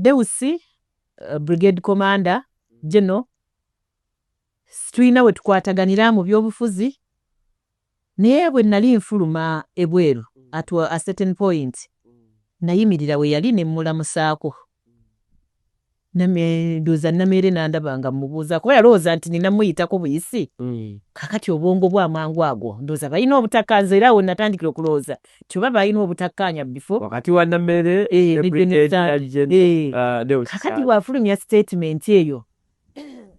Deusi brigade commander General tulina we tukwataganira mu byobufuzi naye bwe nali nfuluma ebweru at a certain point nayimirira we yali ne mmulamusaako ndoza namere nandabanga mubuuza ko yalooza nti nina muyitako buyisi kakati obwongo bw'amangu ago ndoza balina obutakkaanza era we natandikira okulooza kyoba balina obutakkaanya before wakati wa namere kakati wafulumya statement eyo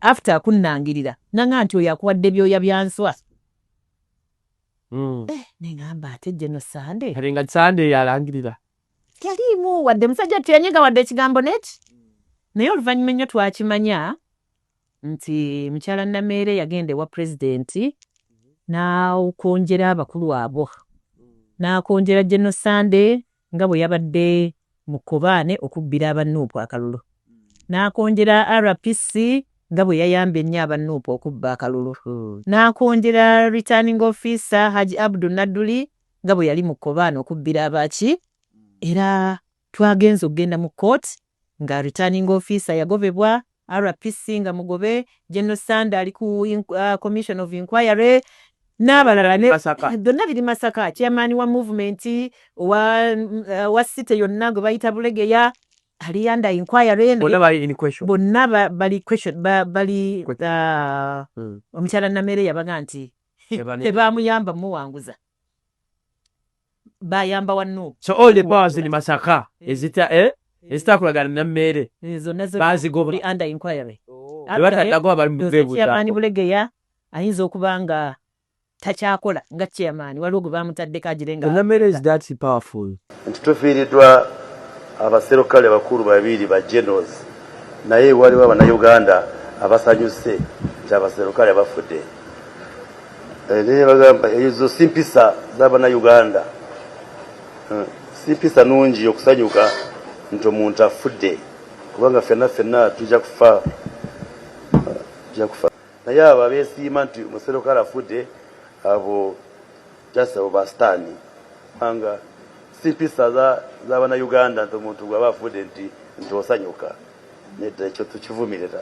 after akunnangirira nanga nti oyo akuwadde byoya byanswa nengamba ate General Sande kale nga Sande yalangirira yalimu wadde musajja tuyanyiga wadde ekigambo neki naye oluvannyuma nnyo twakimanya nti mukyala Namere yagenda ewa pulezidenti n'akonjera abakulu abo n'akonjera General Sande nga bwe yabadde mu Kobaane okubbira abannuupu akalulu n'akonjera RPC nga bwe yayamba ennyo abannuupu okubba akalulu n'akonjera returning officer Haji Abdul Naduli nga bwe yali mu Kobaane okubbira abaki era twagenza okugenda mu court nga returning officer yagobebwa RPC nga mugobe General Sande ali ku commission of inquiry n'abalala donna biri Masaka chairman wa movement wa city yonna gwe bayita Bulegeya ali under inquiry bonna bali question bali omukyala Namere yabaga nti tebamuyamba muwanguza bayamba wannu so all the powers in Masaka ezitakulagana Namere bazigobuli under inquiry batatago bali mubebuza chairman Bulegeya ayinza okubanga takyakola nga chairman waliwo gwe bamutadde kajirenga Namere is that powerful ntitufiiridwa abaserukale bakulu babiri ba generals naye waliwo abannayuganda abasanyuse nti abaserukale bafudde naye bagamba ezo simpisa z'abannayuganda simpisa nungi okusanyuka nti omuntu afudde kubanga ffenna tujja kufa naye abo abeesiima nti omuserukale afudde abo just abo basitaani anga simpisa z'abannayuganda nti omuntu bw'aba afudde nti osanyuka nedda ekyo tukivumirira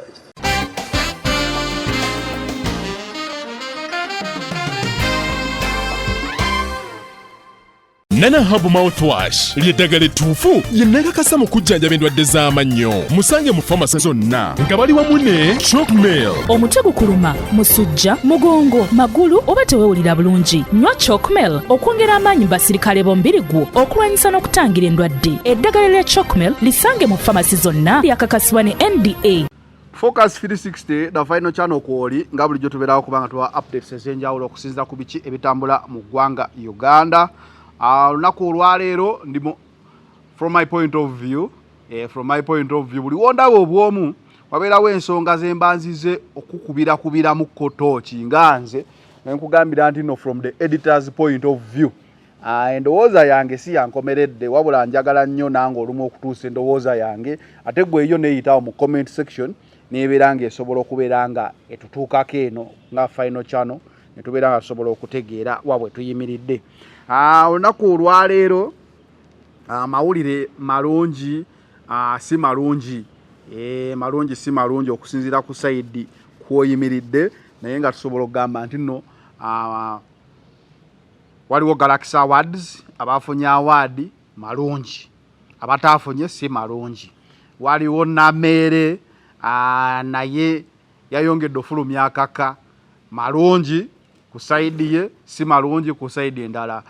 Nana Hub Mouthwash ly'eddagala ettuufu lye nnakakasa mu kujjanjaba endwadde z'amannyo. Musange mu famasi zonna nga bali wamu ne Chalkmail. Omutwe gukuluma, musujja, mugongo, magulu oba teweewulira bulungi. Nywa Chalkmail okwongera amaanyi mu basirikale b'omubiri gwo okulwanyisa n'okutangira endwadde. Eddagala lya Chalkmail lisange mu famasi zonna lyakakasibwa ne NDA. Focus 360 the final channel kwoli nga bulijjo tubeerawo kubanga tuwa updates ez'enjawulo okusinziira ku biki ebitambula mu ggwanga Uganda. Lunaku olwaleero ndimo from my point of view buli wondaba obwomu wabeerawo ensonga zembanzize okukubira mu kotooki nga nze nkugambira nti no from the editor's point of view endowooza yange si yankomeredde wabula njagala nnyo nange olumu okutuusa endowooza yange ate gwe eyo neeyitawo mu comment section neebeera nga esobola okubeera nga etutuukako eno nga final channel netubeera nga tusobola okutegeera wabwe tuyimiridde. Olunaku olwaleero amawulire malungi si malungi malungi si malungi okusinziira ku sayidi kwoyimiridde naye nga tusobola okugamba nti nno waliwo Galaxy Awards abafunye award malungi abataafunye si malungi waliwo Namere naye yayongedde ofulumya akaka malungi ku sayidi ye si malungi ku sayidi endala.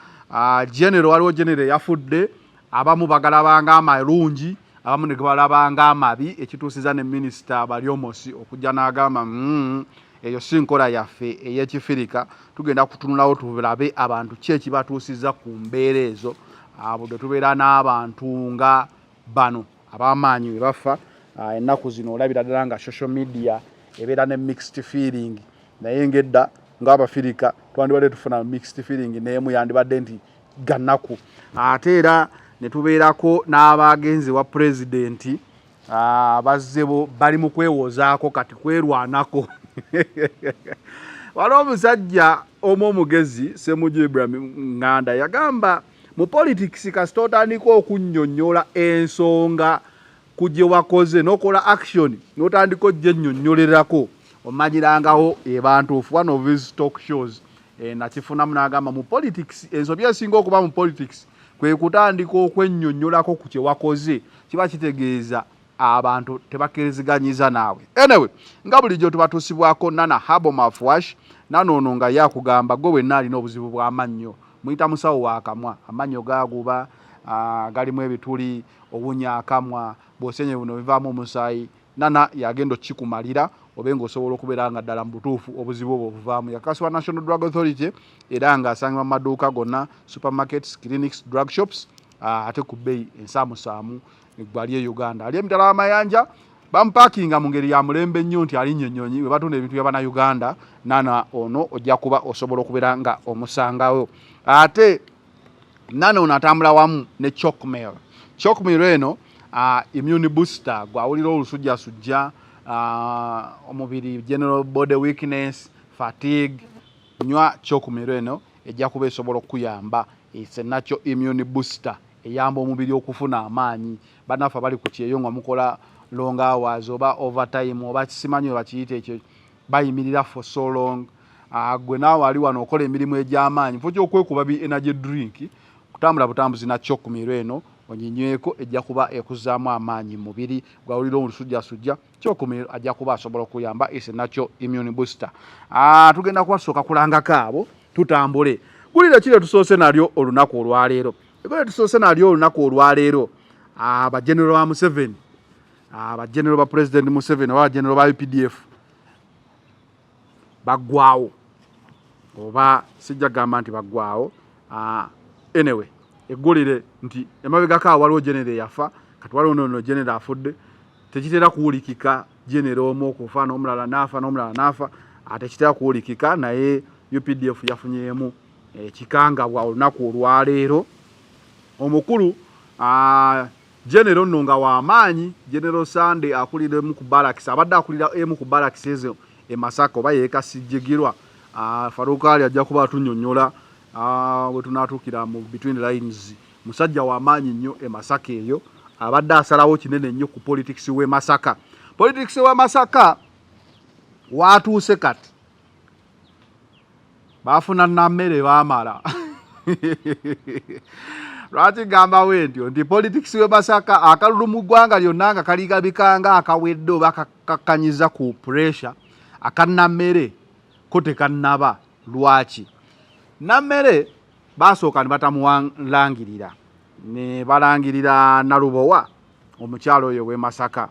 General waliwo general yafudde abamu bagalabanga amalungi abamu ne balabanga amabi ekituusiza ne minisita Balyomosi okujja n'agamba eyo si nkola yaffe ey'ekifirika tugenda kutunulawo tulabe abantu ki ekibatuusiza ku mbeera ezo budde tubeera n'abantu nga bano ab'amaanyi we bafa ennaku zino olabira ddala nga social media ebeera ne mixed feeling naye ngedda ng'Abafirika twandibadde tufuna mixed feeling n'emu yandibadde nti gannaku ate era ne tubeerako n'abagenzi wa pulezidenti bazze bali mu kwewozaako kati kwerwanako waliwo omusajja omugezi Ssemujju Ibrahim Nganda yagamba mu politics kasita otandika okunnyonnyola ensonga kuje wakoze nokola action notandiko je nnyonnyolerako omanyirangawo ebantuufu one of his talk shows nakifuna munagamba mu politics ensobi esinga okuba mu politics kwe kutandika okwennyonnyolako ku kye wakoze kiba kitegeeza abantu tebakiriziganyiza naawe. Anyway, nga bulijjo tubatusibwako Nana Habo Mafwash nanono nga yakugamba gwe wenna alina obuzibu bw'amannyo muyita musawo waakamwa amannyo gaaguba galimu ebituli obunyakamwa bw'osenye buno bivaamu omusaayi Nana yagenda okikumalira obenga osobola okubeera nga ddala mu butuufu obuzibu obwo obuvaamu. Yakasibwa National Drug Authority era nga asangibwa mu maduuka gonna supermarkets, clinics, drug shops ate ku bbeeyi ensaamusaamu eggwali e Uganda. Ali emitala w'amayanja bamupakinga mu ngeri ya mulembe nnyo nti ali nnyonnyonyi we batunda ebintu by'Abannayuganda. Nana ono ojja kuba osobola okubeera nga omusangawo. Ate Nana ono atambula wamu ne Chocmel. Chocmel eno immune booster gwawulira olusujjasujja omubiri general body weakness fatigue nywa Chocmel eno ejja kuba esobola okuyamba. It's a natural immune booster eyamba omubiri okufuna amaanyi. Banafa bali ku kyeyo nga mukola long hours oba overtime oba kisimanyi oba kiyite ekyo bayimirira for so long. Gwe naawe ali wano okola emirimu egy'amaanyi mufo ky'okwekuba bi energy drink kutambula butambuzi na Chocmel eno onyinyweko ejja kuba ekuzaamu amaanyi mu mubiri gwawulira olusujjasujja. Chocmel ajja kuba asobola okuyamba is a natural immune booster. Tugenda kubasooka kulangako abo tutambule. Gulira kire tusoose nalyo olunaku olwaleero. Egole tusoose nalyo olunaku olwaleero aba general wa Museveni aba general ba president Museveni wa general ba UPDF bagwawo oba sijja gamba nti bagwawo. Anyway egolire nti emabegaka waliwo general yafa kati waliwo no general afudde tekitera kuwulikika general omu okufa n'omulala n'afa n'omulala n'afa ate kitera kuwulikika naye UPDF yafunyeemu ekikangabwa olunaku olwaleero. Omukulu general nno nga w'amaanyi General Sunday akulira mu ku barracks abadde akulira emu ku barracks ezo e Masaka oba yeekasijjigirwa. Farouk Ali ajja kuba atunnyonnyola bwe tunaatuukira mu between lines. Musajja w'amaanyi nnyo e Masaka eyo abadde asalawo kinene nnyo ku politics w'e Masaka. Politics w'e Masaka waatuuse kati baafuna nammere baamala. Lwaki gamba wentyo nti politics w'e Masaka akalulu mu ggwanga lyonna nga kaligabikanga akawedde oba kakkanyiza ku pressure akannammere ko tekannaba. Lwaki? Nammere baasooka ne batamuwalangirira ne balangirira Nalubowa omukyalo oyo w'e Masaka.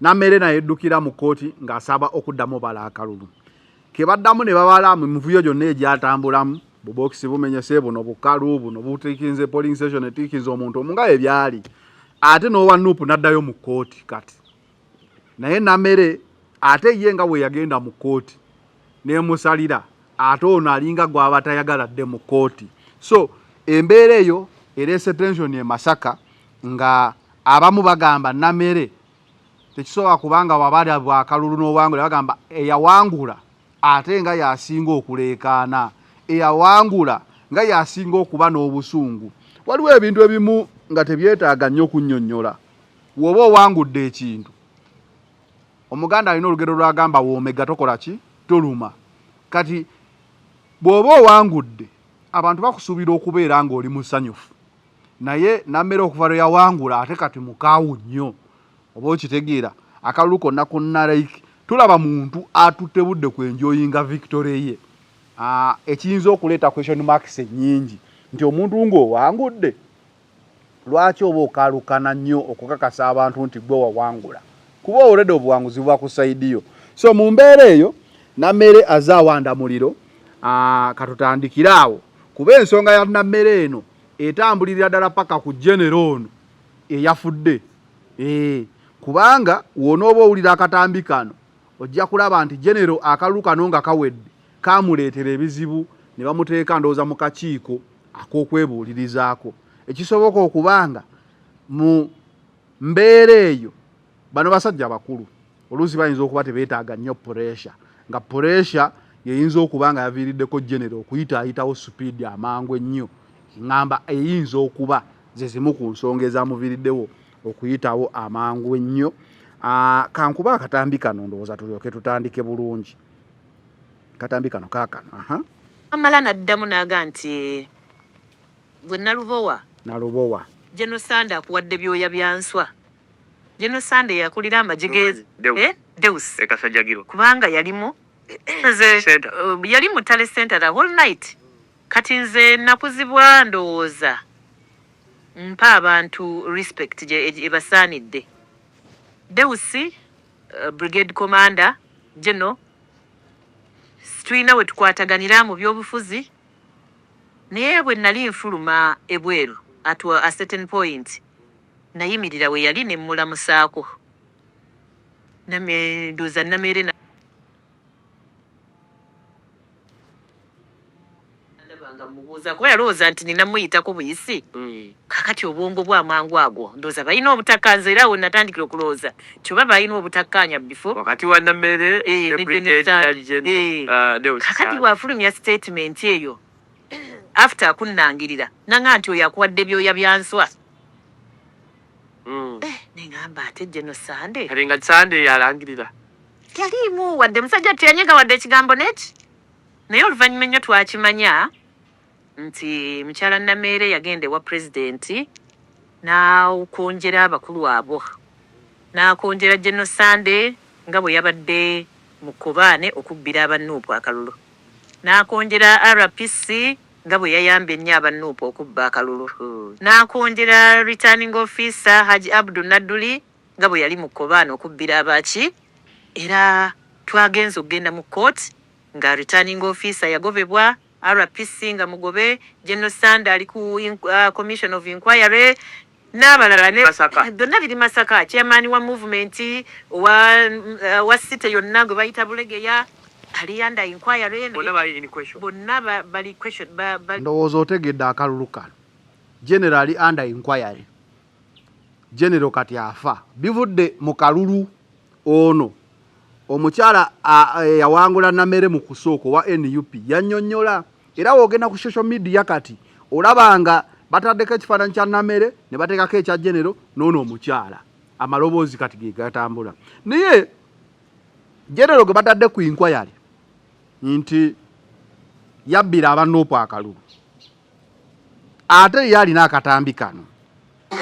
Nammere naye eddukira mu kkooti ng'asaba okuddamu bala akalulu ke baddamu ne babala mu mivuyo gyonna egyatambulamu bubokisi bumenyese buno bukalu buno butikinze polling station etikinze omuntu omunga ebyali ate n'owa Nuupu n'addayo mu kkooti kati naye Nammere ate ye nga bwe yagenda mu kkooti n'emusalira ate ono alinga gw'aba tayagaladde mu kkooti. So embeera eyo ereese tension e Masaka nga abamu bagamba Nammere tekisobola kubanga wabali bwakalulu n'owangula bagamba eyawangula ate nga yasinga okuleekaana eyawangula nga yasinga okuba n'obusungu. Waliwo ebintu ebimu nga tebyetaaga nnyo kunnyonnyola. Woba owangudde ekintu Omuganda alina olugero lwagamba woomega tokola ki toluma. Kati bw'oba owangudde abantu bakusuubira okubeera ng'oli musanyufu naye Nammere okuva lwe yawangula ate kati mukaawu nnyo oba okitegeera akalulu konna konna like tulaba muntu atutte budde ku enjoyinga victory ye. Ekiyinza okuleeta question marks ennyingi nti omuntu ng'owangudde lwaki oba okaalukana nnyo okukakasa abantu nti gwe wawangula kuba olredde obuwanguzi buba ku saidiyo. So mu mbeera eyo Nammere azaawanda muliro katutandikira awo kuba ensonga ya Nammere eno etambulirira ddala paka ku general ono eyafudde. Kubanga wonooba owulira akatambi kano ojja kulaba nti general akalulu kano nga kawedde kaamuleetera ebizibu ne bamuteeka ndowooza mu kakiiko ak'okwebuulirizaako. Ekisoboka okubanga mu mbeera eyo bano basajja bakulu oluusi bayinza okuba tebeetaaga nnyo pressure nga pressure yeyinza okuba nga yaviiriddeko general okuyitaayitawo speed amangu ennyo. Ngamba eyinza okuba ze zimu ku nsonga ezamuviiriddewo okuyitawo amangu ennyo. Kankuba akatambi kano ndowooza tulyoke tutandike bulungi. Katambi kano kaakano. Amala n'addamu n'aga nti bwe Nalubowa General Sande akuwadde byoya byanswa. General Sande yakulira amagye Deus Kasajjagiro kubanga yalimu yali mu Tale Center the whole night. Kati nze nakuzibwa ndowooza mpa abantu respect gye basaanidde. Deus brigade commander General tulina we tukwataganira mu by'obufuzi naye bwe nali nfuluma ebweru at a certain point nayimirira we yali ne mmulamusaako ndoza Namere ndabanga mubuuza ko yalowooza nti ninamuyitako buyisi. Kakati obwongo bw'amangu agwo ndowooza balina obutakkanza era we natandikira okulowooza kyoba balina obutakkaanya bifo wakati wa Namere kakati bw'afulumya statement eyo after akunnangirira nanga nti oyo akuwadde byoya byanswa. Nengamba ate General Sande alinga Sande yalangirira yalimu wadde musajja teyanyega wadde ekigambo neki naye oluvannyuma ennyo twakimanya nti mukyala Namere yagenda ewa pulezidenti n'akonjera abakulu abo n'akonjera General Sande nga bwe yabadde mu Kobaane okubbira abannuupu akalulu n'akonjera RPC nga bwe yayamba ennyo abannuupu okubba akalulu n'akonjera returning officer Haji Abdu Naduli nga bwe yali mu Kobaane okubbira abaki era twagenza okugenda mu court nga returning officer yagobebwa RPC nga mugobe General Sande ali ku commission of inquiry n'abalala ne donna biri Masaka chairman wa movement wa city yonna gwe bayita Bulegeya ali under inquiry bonna bali question ndowooza otegedde akalulu kano general under inquiry general kati afa bivudde mu kalulu ono omukyala yawangula Namere mu kusooka wa NUP yannyonnyola era wogenda ku social media kati olabanga bataddeko ekifaananyi kya Namere ne bateekako ekya general n'ono omukyala amaloboozi kati ge gatambula naye general gwe batadde ku inquiry nti yabbira abannuupu akalulu ate ye alina akatambi kano. We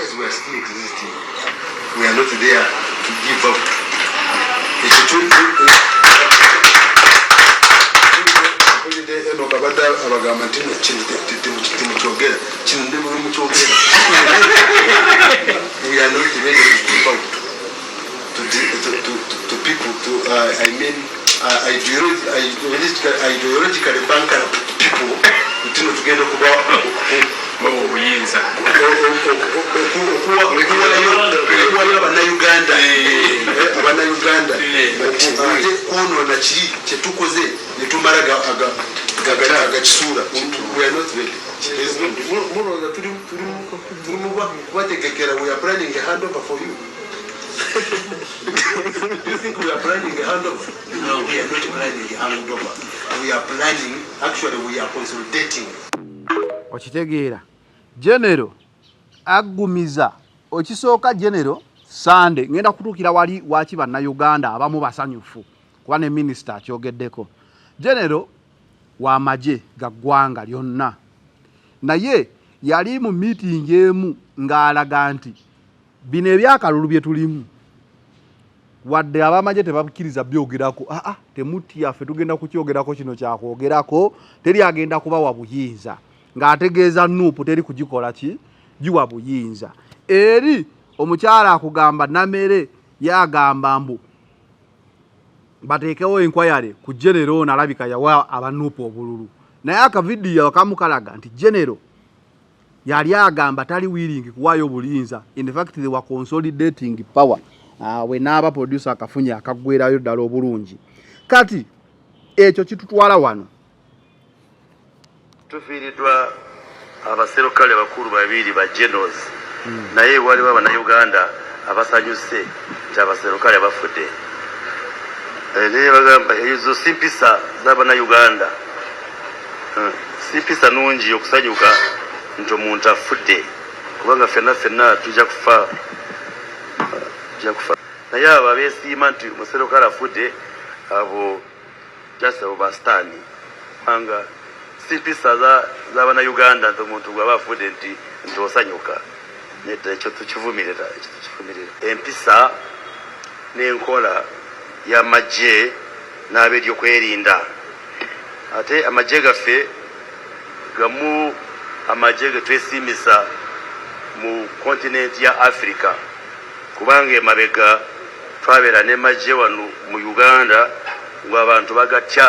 are not there to give up. We are not ready to give out to people, I mean, ideologically bankrupt people to get Uganda ono na kiri kyetukoze netumala agakisula we are not ready. We are planning a handover for you. Do you think we are planning a handover? No, we are not planning a handover. We are planning, actually we are consolidating. Okitegeera general agumiza okisooka general Sande ngenda kutuukira wali waki bannayuganda abamu basanyufu kuba ne minisita akyogeddeko general wa maje ga ggwanga lyonna naye yali mu meeting emu ng'alaga nti bino ebyakalulu bye tulimu wadde abamaje tebakkiriza byogerako temuti yaffe tugenda kukyogerako kino kyakwogerako teri agenda kubawa buyinza ng'ategeeza nuupu teri kugikola ki giwa buyinza eri omukyala akugamba Namere yagamba mbu bateekewo inquiry ku general nalabika yawa abanuupu obululu naye akavidiyo akamukalaga nti general yali agamba tali willing kuwaayo obuyinza. In fact they were consolidating power we n'aba producer akafunye akaggwerayo ddala obulungi. Kati ekyo kitutwala wano tufiiriddwa abaserukale bakulu babiri ba generals naye waliwo abannayuganda abasanyuse nti abaserukale bafudde naye bagamba ezo si mpisa z'abannayuganda si mpisa nungi okusanyuka nti omuntu afudde kubanga ffenna tujja kufa kufa naye abo abeesiima nti Musero Kalafude abo jasa obastani anga si mpisa z'abannayuganda nti omuntu bw'aba afude nti osanyuka neta ekyo tukivumirira empisa n'enkola y'amagye n'ab'ebyokwerinda ate amagye gaffe gamu amagye ge twesiimisa mu kontinenti ya Africa kubanga emabega twabeera n'emagye wano mu Uganda ng'abantu bagatya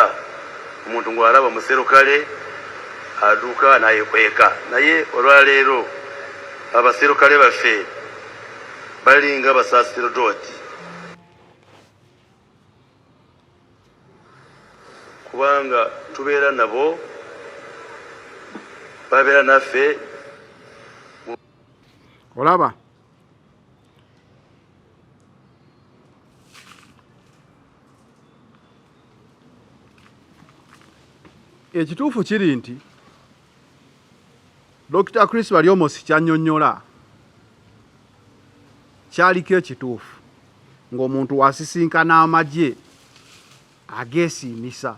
omuntu ng'alaba Musero Kale aduuka nayekweka naye olwaleero Abasero Kale baffe balinga basaserdoti kubanga tubeera nabo babeera naffe olaba ekituufu kiri nti Dr. Chris Baryomosi kyannyonnyola kyaliko ekituufu ng'omuntu wasisinkana amagye ageesiimisa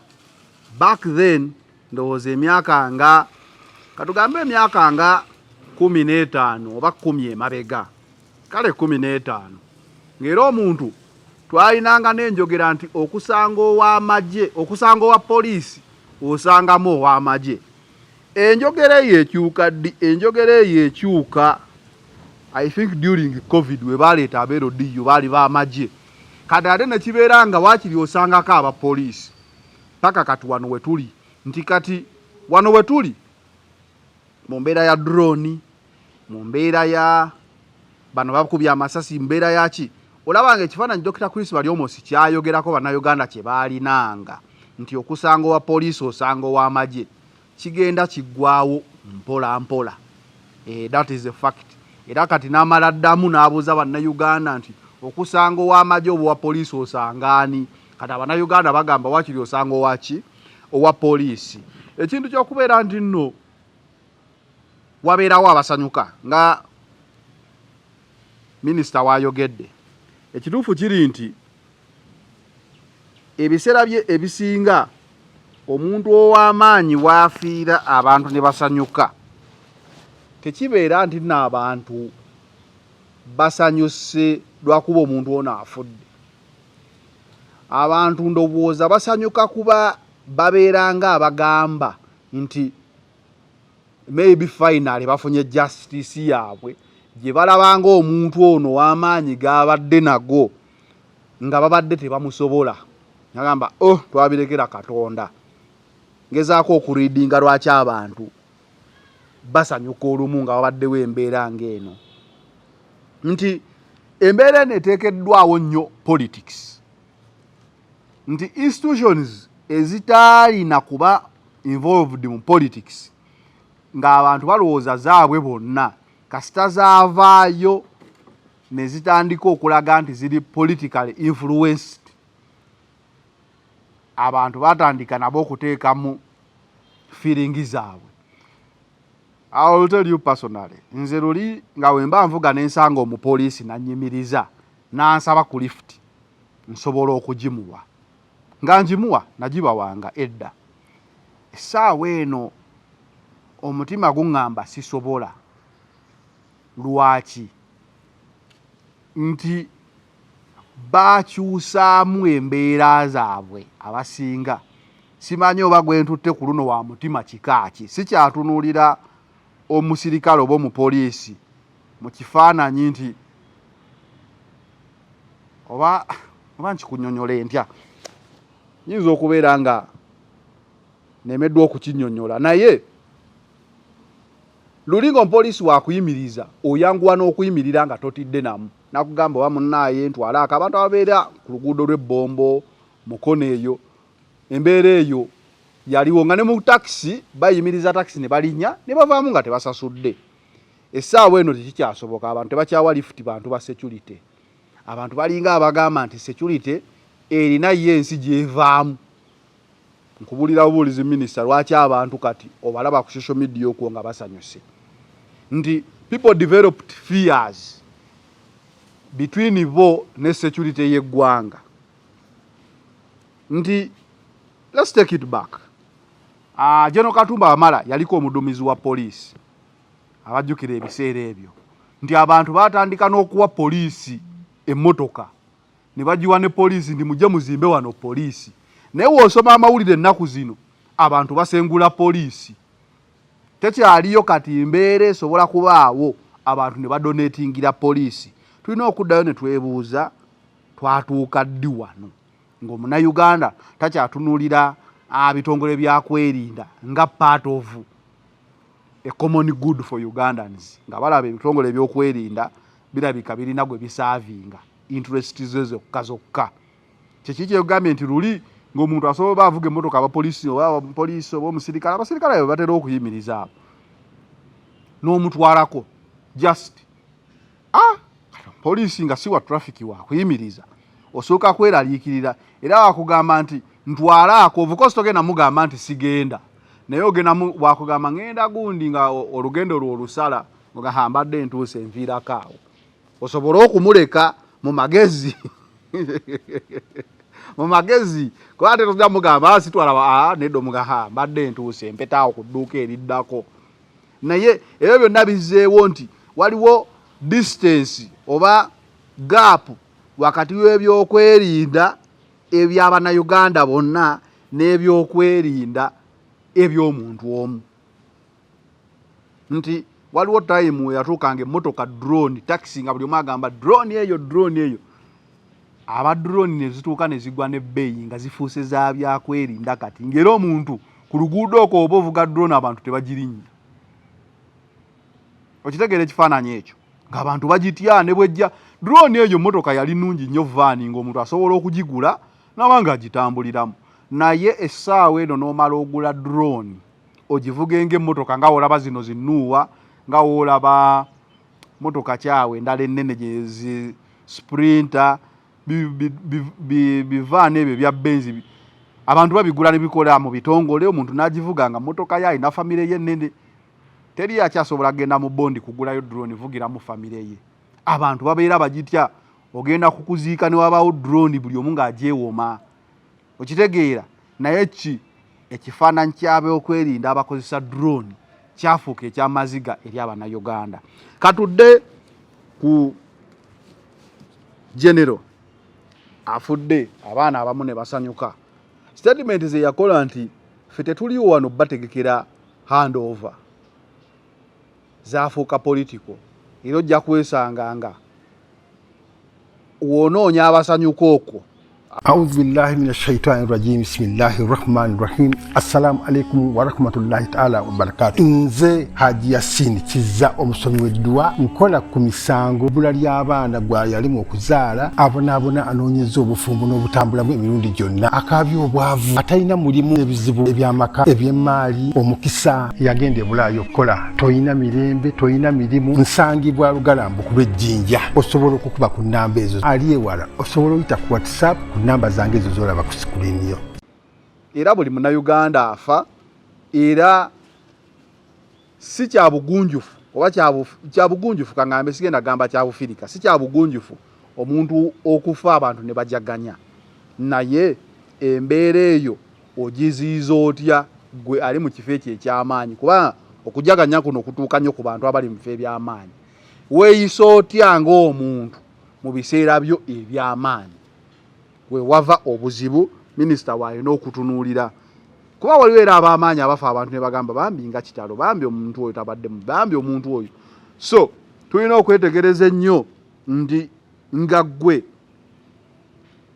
back then ndowooza emyaka nga katugambe emyaka nga 15 oba 10 emabega kale 15 ng'era omuntu twalinanga n'enjogera nti okusanga ow'amagye okusanga owa poliisi osangamu ow'amagye enjogera eyo ekyuka I think during COVID we baleeta abeerodiyo baali b'amagye kati ate ne kibeera nga waakiri osangako abapoliisi paka kati wano we tuli nti kati wano we tuli mu mbeera ya drone mu mbeera ya bano bakubya amasasi mbeera yaki olabanga ekifaananyi Dr. Chris Baryomosi kyayogerako bannayuganda kye baalinanga nti okusanga owa poliisi osanga ow'amagye kigenda kiggwaawo mpola mpola that is a fact era kati n'amala ddamu n'abuuza bannayuganda nti okusanga ow'amagye oba owa poliisi osangaani kati abannayuganda bagamba wakiri osanga owaki owa poliisi ekintu ky'okubeera nti nno wabeerawo abasanyuka nga minisita waayogedde ekituufu kiri nti ebiseera bye ebisinga omuntu ow'amaanyi waafiira abantu ne basanyuka tekibeera nti n'abantu basanyuse lwakuba omuntu ono afudde abantu ndowooza basanyuka kuba babeera nga abagamba nti maybe finally bafunye justice yaabwe gye balabanga omuntu ono w'amaanyi g'abadde nago nga babadde tebamusobola nagamba twabirekera Katonda ngezaako okuridinga lwaki abantu basanyuka olumu nga babaddewo embeera ng'eno nti embeera eno eteekeddwawo nnyo politics nti institutions ezitaalina kuba involved mu politics ng'abantu balowooza zaabwe bonna kasita zaavaayo ne zitandika okulaga nti ziri politically influenced abantu batandika nabo okuteekamu feeling zaabwe. I will tell you personally, nze luli nga wemba nvuga n'ensanga omupoliisi nannyimiriza n'ansaba ku lift nsobola okugimuwa nga ngimuwa nagibawanga edda essaawa eno omutima guŋŋamba sisobola lwaki nti bakyusaamu embeera zaabwe abasinga simanyi oba gwentutte ku luno wa mutima kikaaki sikyatunuulira omusirikale oba omupoliisi mu kifaananyi nti oba nkikunnyonyola entya nyinza okubeera nga nemeddwa okukinnyonnyola naye lulinga omupoliisi wakuyimiriza oyanguwa n'okuyimirira nga totidde namu nakugamba oba munnaaye ntwala abantu ababeera ku luguudo lw'ebbombo mukono eyo embeera eyo yaliwo nga ne mu takisi bayimiriza takisi ne balinnya ne bavaamu nga tebasasudde essaawa eno tekikyasoboka abantu tebakyawa lifuti bantu ba security abantu balinga abagamba nti security erina ye ensi gyevaamu nkubulira bubuulizi minisita lwaki abantu kati obalaba ku social media okwo nga basanyuse nti people developed fears between bo ne security yeggwanga nti let's take it back. General Katumba Wamala yaliko omudumizi wa police abajjukira ebiseera ebyo nti abantu batandika n'okuwa police emmotoka ne bagiwa ne police ndi mujje muzimbe wano police naye wosoma amawulire ennaku zino abantu basengula police tekyaliyo kati mbeera esobola kubaawo abantu ne badonatingira police. Tulina okuddayo ne twebuuza twatuuka ddi wano ng'omunnayuganda takyatunuulira bitongole byakwerinda nga part of a common good for Ugandans nga balaba ebitongole ebyokwerinda birabika birina gwe bisaavinga interest ze zokka kyekiki ekigambye nti luli ng'omuntu asobola avuga emmotoka abapoliisi oba omusirikale abasirikale batera okuyimiriza abo n'omutwalako just poliisi nga siwa traffic wakuyimiriza osooka kweraliikirira era wakugamba nti ntwalaako ovukosi togenda mugamba nti sigenda naye ogenda wakugamba ngenda gundi nga olugendo lwo olusala nga mbadde ntuuse enviirako awo osobola okumuleka mu magezi mu magezi kuba ate togenda mugamba sitwala nedda omugaha mbadde ntuuse mpetaawo ku dduuka eriddako naye ebyo byonna bizzeewo nti waliwo distance oba gap wakati w'ebyokwerinda eby'abannayuganda bonna n'ebyokwerinda eby'omuntu omu nti waliwo time yatuukanga emmotoka drone taxi nga buli omu agamba drone eyo aba drone ne zituuka ne zigwa n'ebbeeyi nga zifuuse za byakwerinda kati ng'era omuntu ku luguudo okwo oba ovuga drone abantu tebagirinnya okitegeera ekifaananyi ekyo ng'abantu bagitya ne bwejja drone eyo mmotoka yali nnungi nnyo vaani ng'omuntu asobola okugigula n'abanga agitambuliramu naye essaawa eno n'omala ogula drone ogivuge ng'emmotoka nga woolaba zino zinuuwa nga woolaba mmotoka kyawe endala ennene gye sprinter bivaani ebyo ebya benzi abantu babigula ne bikola mu bitongole omuntu n'agivuga nga mmotoka ye alina famire ye ennene teri akyasobola kugenda mu bondi kugulayo drone vugira mu famire ye abantu babeera bagitya ogenda kukuziika ne wabaawo drone buli omu ng'agyewoma okitegeera naye ekifaananyi ky'abeokwerinda abakozesa drone kyafuuka ekyamaziga eri abannayuganda. Katudde ku genero afudde abaana abamu ne basanyuka statement ze yakola nti ffe tetuliwo wano bategekera handover zaafuuka political era ojja kwesanganga wonoonya abasanyuka okwo. A'udhu billahi minash shaitani rajim. Bismillahir rahmanir rahim. Assalamu alaikum wa rahmatullahi ta'ala wa barakatuh. Nze Haji Yasin Kiza omusomi w'eddua nkola ku misango bula ly'abaana gwa yalimu okuzaala abonaabona anoonyeza obufumbo n'obutambulamu emirundi gyonna akaabya obwavu atalina mulimu ebizibu eby'amaka eby'emmaali omukisa yagenda ebulaayo okukola toyina mirembe toyina mirimu nsangibwa lugalambu ku lw'ejjinja osobola okukuba ku nnamba ezo ali ewala osobola oyita ku WhatsApp namba zange ezo zolaba ku screen yo. Era buli munnayuganda afa era si kya bugunjufu oba kya bugunjufu kangambe sigenda gamba kya bufirika si kya bugunjufu omuntu okufa abantu ne bajaganya naye embeera eyo ogiziiza otya gwe ali mu kifo ekyo eky'amaanyi kuba okujaganya kuno kutuuka nnyo ku bantu abali mu bifo eby'amaanyi weeyisa otya ng'omuntu mu biseera byo eby'amaanyi we wava obuzibu minisita waalina okutunuulira kuba waliwo era ab'amaanyi abafa abantu ne bagamba bambi nga kitalo bambi omuntu oyo tabaddemu bambi omuntu oyo so tulina okwetegereza ennyo ndi nga ggwe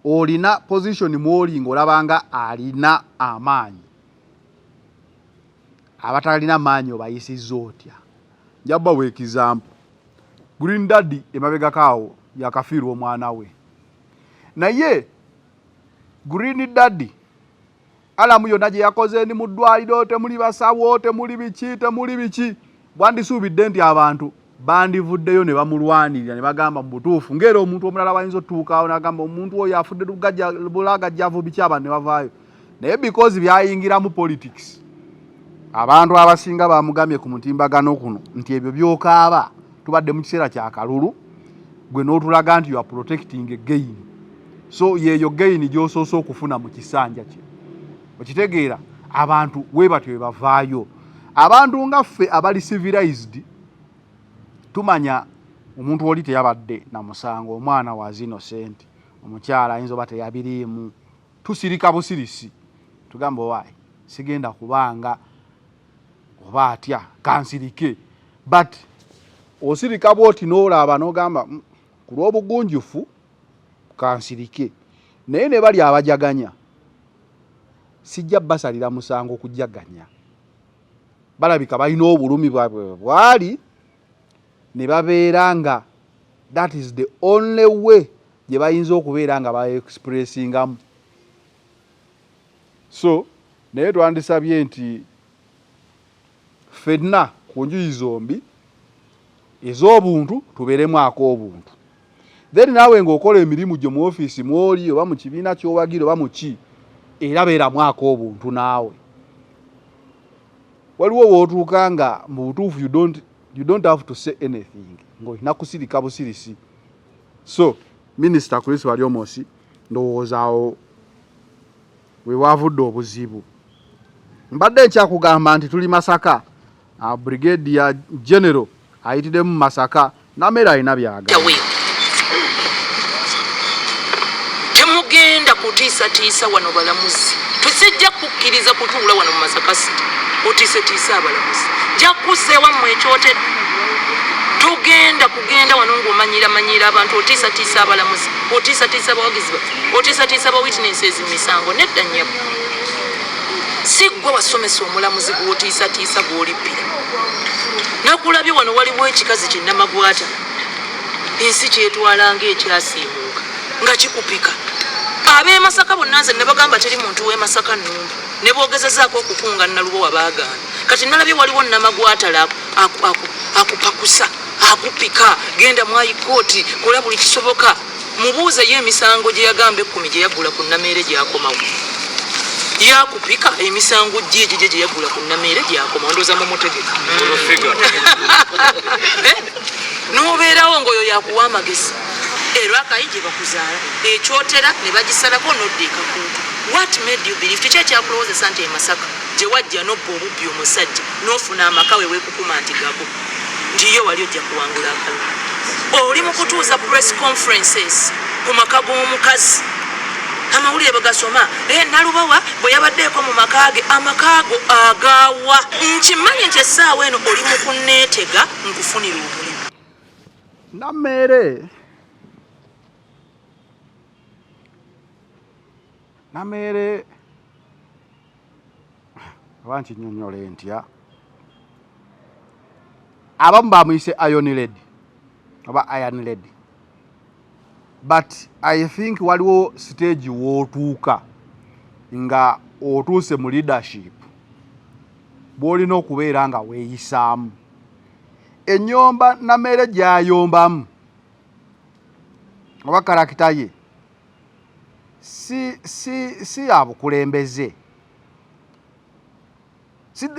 olina position mwoli ng'olabanga alina amaanyi abatalina maanyi obayisizza otya. Njabba weekizampu Green Daddy emabegakaawo yakafiirwa omwana we naye Green Daddy alamu yonna gye yakoze ni mu ddwaliro temuli basawo temuli biki bwandisuubidde nti abantu bandivuddeyo ne bamulwanirira ne bagamba mu butuufu ng'era omuntu omulala wayinza otutuukaawo n'agamba omuntu oyo afudde bulagajjavu biki abantu ne bavaayo naye because byayingira mu politics abantu abasinga bamugambye ku mutimbagano kuno nti ebyo byokaaba tubadde mu kiseera kya kalulu gwe n'otulaga nti you are protecting a gain. So yeyo gain gy'osoose okufuna mu kisanja kye. Okitegeera abantu we batyo bavaayo. Abantu nga ffe abali civilized tumanya omuntu oli teyabadde na musango, omwana wa innocent, omukyala ayinza oba teyabiriimu, tusirika busirisi tugamba waayi sigenda kubanga oba atya kansirike, but osirika bwoti n'olaba n'ogamba ku lw'obugunjufu kansirike, naye ne bali abajaganya sijja basalira musango kujaganya, balabika balina obulumi bwabwe bwali ne babeera nga that is the only way gye bayinza okubeera nga ba-expressingamu. So naye twandisabye nti ffenna ku njuyi zombi ez'obuntu tubeeremwako obuntu, then naawe ng'okola emirimu gyo mu ofiisi mw'oli oba mu kibiina ky'owagira oba mu ki, era beeramwako obuntu naawe. Waliwo wootuuka nga mu butuufu you don't have to say anything ng'olina kusirika busirisi. So Minisita Chris Walyomosi ndowoozaawo we waavudde obuzibu. Mbadde nkyakugamba nti tuli Masaka, Brigadier General ayitiddemu Masaka, Namera alina byagamba. Temugenda kutiisatiisa wano balamuzi, tusijja kukkiriza kutuula wano mu Masaka City otiisatiisa abalamuzi, nja kuseewa mmwe ekyotera. Kugenda wano ng'omanyira abantu otiisatiisa abalamuzi, otiisatiisa abawagizi, otiisatiisa aba witnesses mu misango. Nedda nnyabo, si ggwe wasomesa omulamuzi gw'otiisatiisa gw'olippira. Nakulabye wano waliwo ekikazi kinnamagwata, ensi kyetwala ng'ekyasiimuuka nga kikupika. Ab'e Masaka bonna nze ne bagamba teri muntu w'e Masaka nnumba, ne boogezezaako okukunga Nalubowa baagaana. Kati nalabye waliwo Nnamagwatala akupakusa, akupika, genda mu High Court, kola buli kisoboka. Mubuuze ye emisango gye yagamba 10 gye yagula ku Nameere gy'akomawo. Yakupika emisango gye yagula ku Nameere gy'akomawo, ndooza mu mutegeka. N'obeerawo ng'oyo yakuwa amagezi. Era akayije bakuzaala ekyotera ne bagisalako n'oddeeka kuntu. What made you believe kiki ekyakulowooza nti e Masaka gye wajja n'obba obubbi omusajja n'ofuna amaka we weekukuma nti gago nti yo wali ojja kuwangula akalulu? Oli mu kutuuza press conferences ku maka g'omukazi, amawulire bagasoma. Nalubowa bwe yabaddeeko mu makage, amakaago agaawa. Nkimanyi nti essaawa eno oli mu kunneetega nkufunira omulimu. Nameere abanki nnyonnyole ntya abamu bamuyise Iron Lady oba Iron Lady, but I think waliwo stage wootuuka nga otuuse mu leadership bw'olina okubeera nga weeyisaamu. Ennyomba Nameere gy'ayombamu oba karakita ye si ya bukulembeze,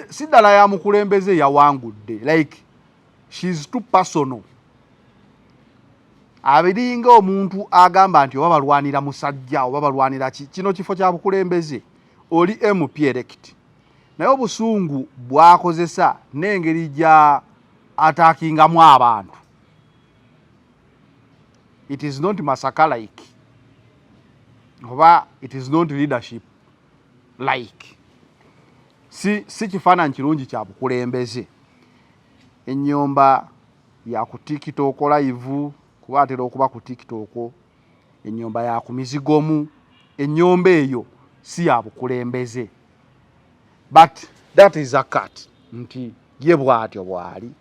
si ddala ya mukulembeze yawangudde, like she's too personal. Abiringa omuntu agamba nti oba balwanira musajja oba balwanira kino kifo kya bukulembeze, oli MP elect, naye obusungu bwakozesa n'engeri gya atakingamu abantu. It is not Masaka like, oba it is not leadership like. Si kifaananyi kirungi kya bukulembeze. Ennyomba ya ku TikTok live, kuba atera okuba ku TikTok, ennyomba ya ku mizigomu, ennyomba eyo si ya bukulembeze. But that is a cut nti ye bw'atyo bw'ali.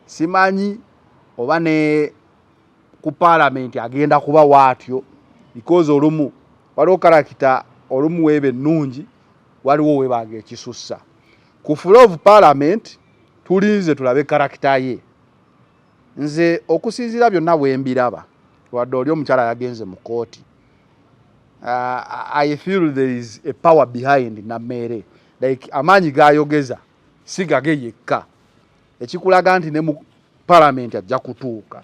Simanyi oba ne ku parliament agenda kuba bw'atyo, because olumu waliwo karakita olumu weebe nnungi, waliwo weebaaga ekisussa. Ku floor of parliament tulinze tulabe karakita ye. Nze okusinziira byonna bwe mbiraba, wadde oli omukyala yagenze mu kooti, I feel there is a power behind Nameere, like amaanyi g'ayogeza si gage yekka, ekikulaga nti ne mu parliament ajja kutuuka.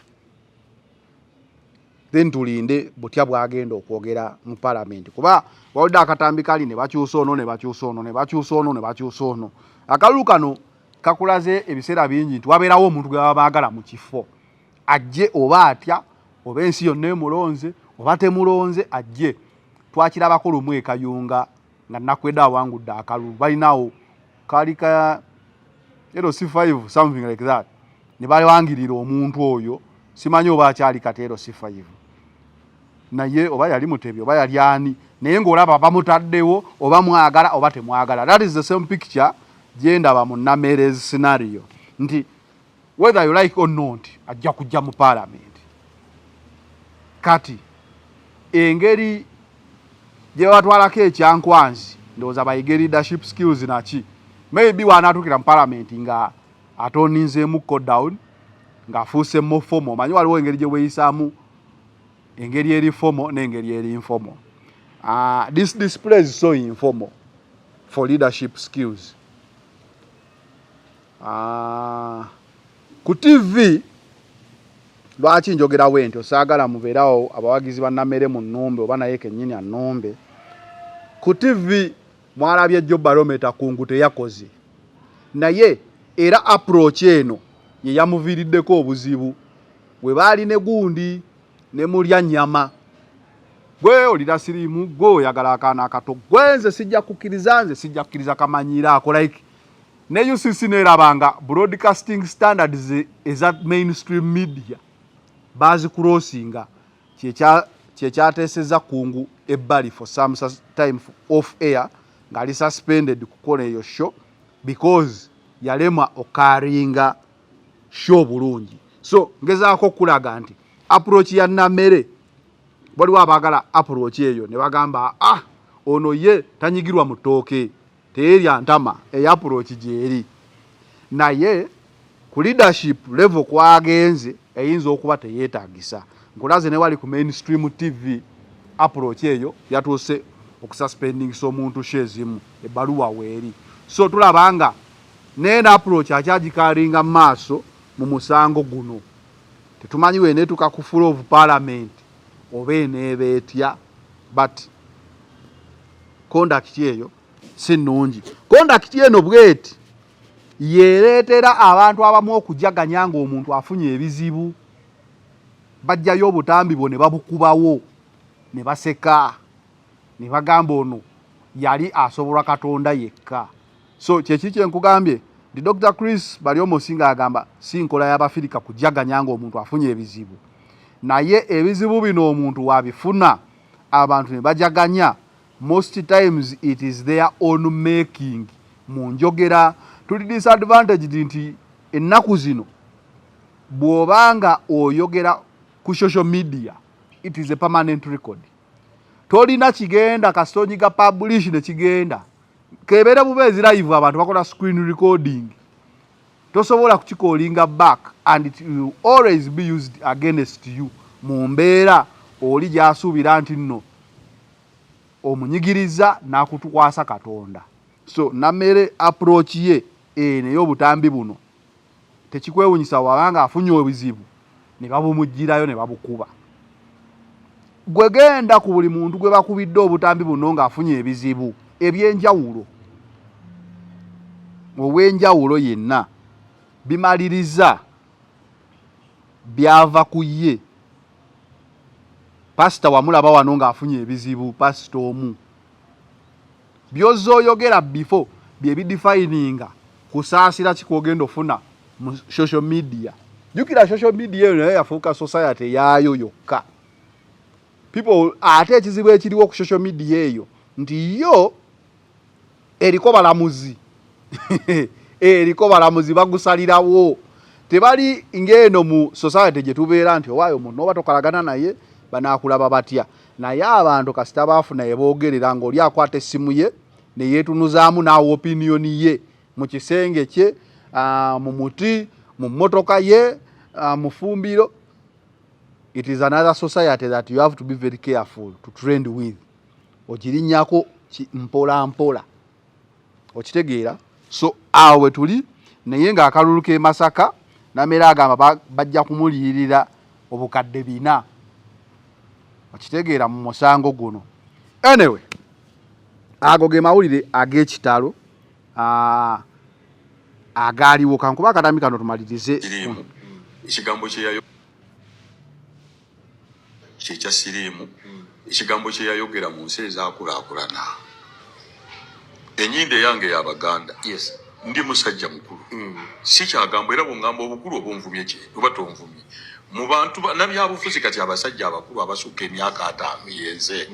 then tulinde butya bwagenda okwogera mu parliament kuba wawulidde akatambi kali ne bakyusa ono ne bakyusa ono ne bakyusa ono ne bakyusa ono akalulu kano kakulaze ebiseera bingi nti wabeerawo omuntu gwe baba baagala mu kifo ajje oba atya oba ensi yonna emulonze oba temulonze ajje twakirabako lumu ekayunga nga Nakwedde awangudde akalulu balinawo kali ka C5 something like that ne balewangirira omuntu oyo simanyi oba akyali katero C5 naye oba yali Mutebi oba yali ani naye ng'olaba bamutaddewo oba mwagala oba temwagala. That is the same picture gyendaba mu Namere's scenario nti whether you like or not ajja kujja mu parliament. Kati engeri gye batwalako ekyankwanzi ndowooza bayiga leadership skills naki maybe wanatukira mu parliament nga atoninzeemu down nga afuuse mo formal manyi waliwo engeri gye weeyisaamu engeri eri formal n'engeri eri informal. This display is so informal for leadership skills. Ku TV lwaki njogera wenti osaagala mubeerawo abawagizi ba Namere mu nnombe oba naye kennyini annombe. Ku TV mwalabye Job Barometer kungu teyakoze naye era approach eno ye yamuviiriddeko obuzibu we baali ne gundi ne mulya nnyama gwe olira sirimu gwe oyagala akaana akato gwenze sijja kukkiriza kamanyiira ako like ne UCC nerabanga broadcasting standards eza mainstream media bazi crossinga kyekyateeseza kungu ebbali for some time off air ngali suspended kukola eyo show because yalema okaringa show bulungi. So ngezaako kulaga nti approach ya Namere waliwo abagala approach eyo ne bagamba ono ye tanyigirwa mutooke teerya ntama eyo approach gyeri naye ku leadership level kwagenze eyinza okuba teyeetagisa nkulaze ne wali ku mainstream TV approach eyo yatuuse okususpending omuntu shezimu ebbaluwa weeri. So tulabanga nena approach akyagikalinga maaso mu musango guno tetumanyi weneetuka ku full of parliament oba eneebeetya but conduct eyo si nnungi. Conduct eno bweti yereetera abantu abamu okujaganya ng'omuntu afunye ebizibu bajjayo obutambi bwo ne babukubawo ne baseka ne bagamba ono yali asobola Katonda yekka. So kyeki kyenkugambye ndi Dr. Chris Baryomosinga agamba si nkola y'Abafirika kujaganya ng'omuntu afunye ebizibu naye ebizibu bino omuntu wabifuna abantu ne bajaganya most times it is their own making. Mu njogera tuli disadvantaged nti ennaku zino bw'obanga oyogera ku social media it is a permanent record. Tolina kigenda kastonyiga publish ne kigenda kebere bubeezi live abantu bakola screen recording tosobola kukikolinga back and it will always be used against you mu mbeera oli gyasuubira nti nno omunyigiriza n'akutukwasa Katonda. So Namere approach ye ey'obutambi buno tekikwewunyisa wabanga afunye ebizibu ne babumugirayo ne babukuba. Gwe genda ku buli muntu gwe bakubidde obutambi buno ng'afunye ebizibu ebyenjawulo obwenjawulo yenna bimaliriza byava ku ye. Pastor wamulaba wano ng'afunye ebizibu pastor omu byozooyogera before bye bidefininga kusaasira kikwogenda ofuna mu social media. Jukira social media eyo naye yafuuka society yaayo yokka. People ate ekizibu ekiriwo ku social media eyo nti yo eriko balamuzi eriko balamuzi bagusalirawo tebali ngeno mu society gye tubeera nti owaayo muno oba tokalagana naye banaakulaba batya naye abantu kasita baafuna yeboogerera ng'oli akwata essimu ye ne yeetunuzaamu n'awa opinion ye mu kisenge kye mu muti mu mmotoka ye mu fumbiro. It is another society that you have to be very careful to trend with. Ogirinnyako mpola mpola okitegeera. So awe tuli naye ng'akalulu k'e Masaka Namere agamba bajja kumuliyirira obukadde 4 okitegeera mu musango guno. Anyway, ago ge mawulire ag'ekitalo agaaliwo. Kankuba akatambi kano tumalirize. Ekigambo kye kya siriimu, ekigambo kye yayogera mu nsi ezaakulaakulana. Ennyinde yange y'Abaganda, ndi musajja mukulu, si kyagambo era bw'ongamba obukulu oba onvumye kye oba tonvumye. Mu bantu nabyabufuzi kati abasajja abakulu abasukka emyaka 5 yenze,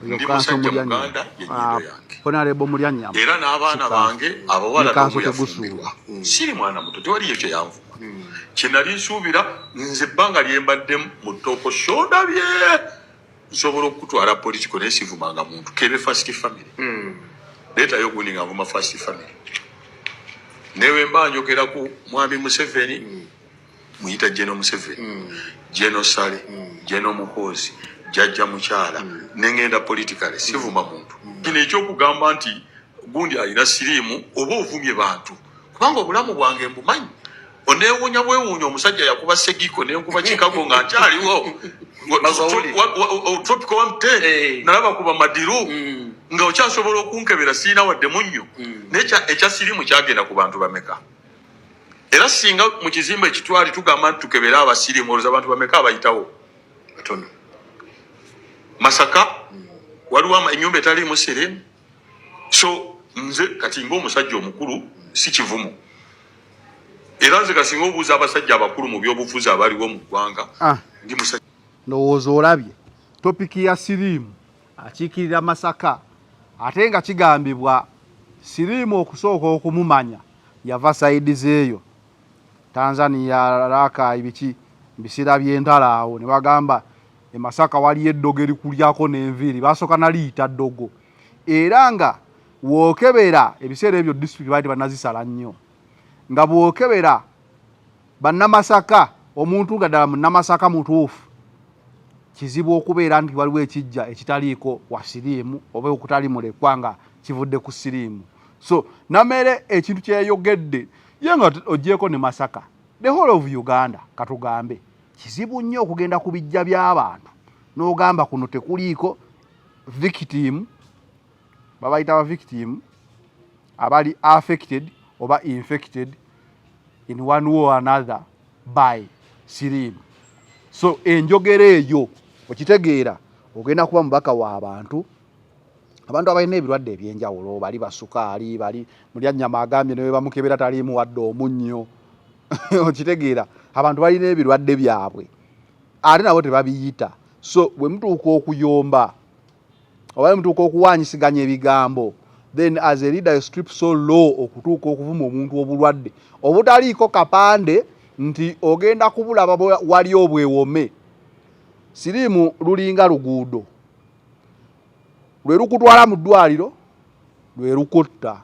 ndi musajja Muganda y'ennyindo yange. Era n'abaana bange abawala yafumbirwa, siri mwana muto, tewaliyo kye yanvuma. Kye nali nsuubira nze ebbanga lye mbaddemu mu ttoko kyondabye nsobola okutwala politiko naye sivumanga muntu kebe first family. Leetayo gundi nga nvuma first family. Newe mba njogera ku Mwami Museveni, muyita Jeno Museveni, Jeno Sale, Jeno Muhoozi, Jajja Mukyala, nengenda politikale sivuma muntu. Kino ekyokugamba nti gundi alina siriimu oba ovumye bantu, kubanga obulamu bwange mbumanyi. Onewunya bwewunya omusajja yakuba Segiko nenkuba Chicago nga nkyaliwo. Tropical 110 nalaba kuba Madiru nga okyasobola okunkebera siina wadde munnyo. Ekya siriimu kyagenda ku bantu bameka. Era singa mu kizimbe ekitwali tugamba nti tukebera abasiriimu olowooza abantu bameka abayitawo? Batono. Masaka waliwo ennyumba etaliimu siriimu. So nze kati ng'omusajja omukulu si kivumu. Era nze kasinga obuuza abasajja abakulu mu byobufuzi abaliwo mu ggwanga. Ndi musajja. Ndowooza olabye topiki ya siriimu akiikirira Masaka, ate nga kigambibwa siriimu okusooka okumumanya yava sayidi zeeyo Tanzania, Raka, ibiki bisira by'entala awo ne bagamba e Masaka waliyo eddogo erikulyako n'enviiri basooka naliyita ddogo. Era nga wookebera ebiseera ebyo disitulikiti baali banazisala nnyo. Nga bwokebera bannamasaka omuntu nga ddala munnamasaka mutuufu kizibu okubeera nti waliwo ekijja ekitaliiko wa siriimu oba okutali mulekwa nga kivudde ku siriimu. So Namere ekintu kyeyogedde ye nga ogyeko ne Masaka, the whole of Uganda katugambe kizibu nnyo okugenda ku bijja by'abantu n'ogamba kuno tekuliiko victim, babayita aba victim abali affected oba infected in one way or another by siriimu. So enjogera eyo okitegeera ogenda kuba mubaka w'abantu abalina ebirwadde ebyenjawulo, bali basukaali, bali mulya nnyama agambye ne bamukebera taliimu wadde omunnyo. Okitegeera abantu balina ebirwadde byabwe ate nabo tebabiyita. So bwe mutuuka okuyomba oba mutuuka okuwanyisiganya ebigambo, then as a leader you strip so low okutuuka okuvuma omuntu obulwadde obutaliiko kapande nti ogenda kubulaba wali obwewome. Siriimu lulinga luguudo, lwe lukutwala mu ddwaliro lwe lukutta.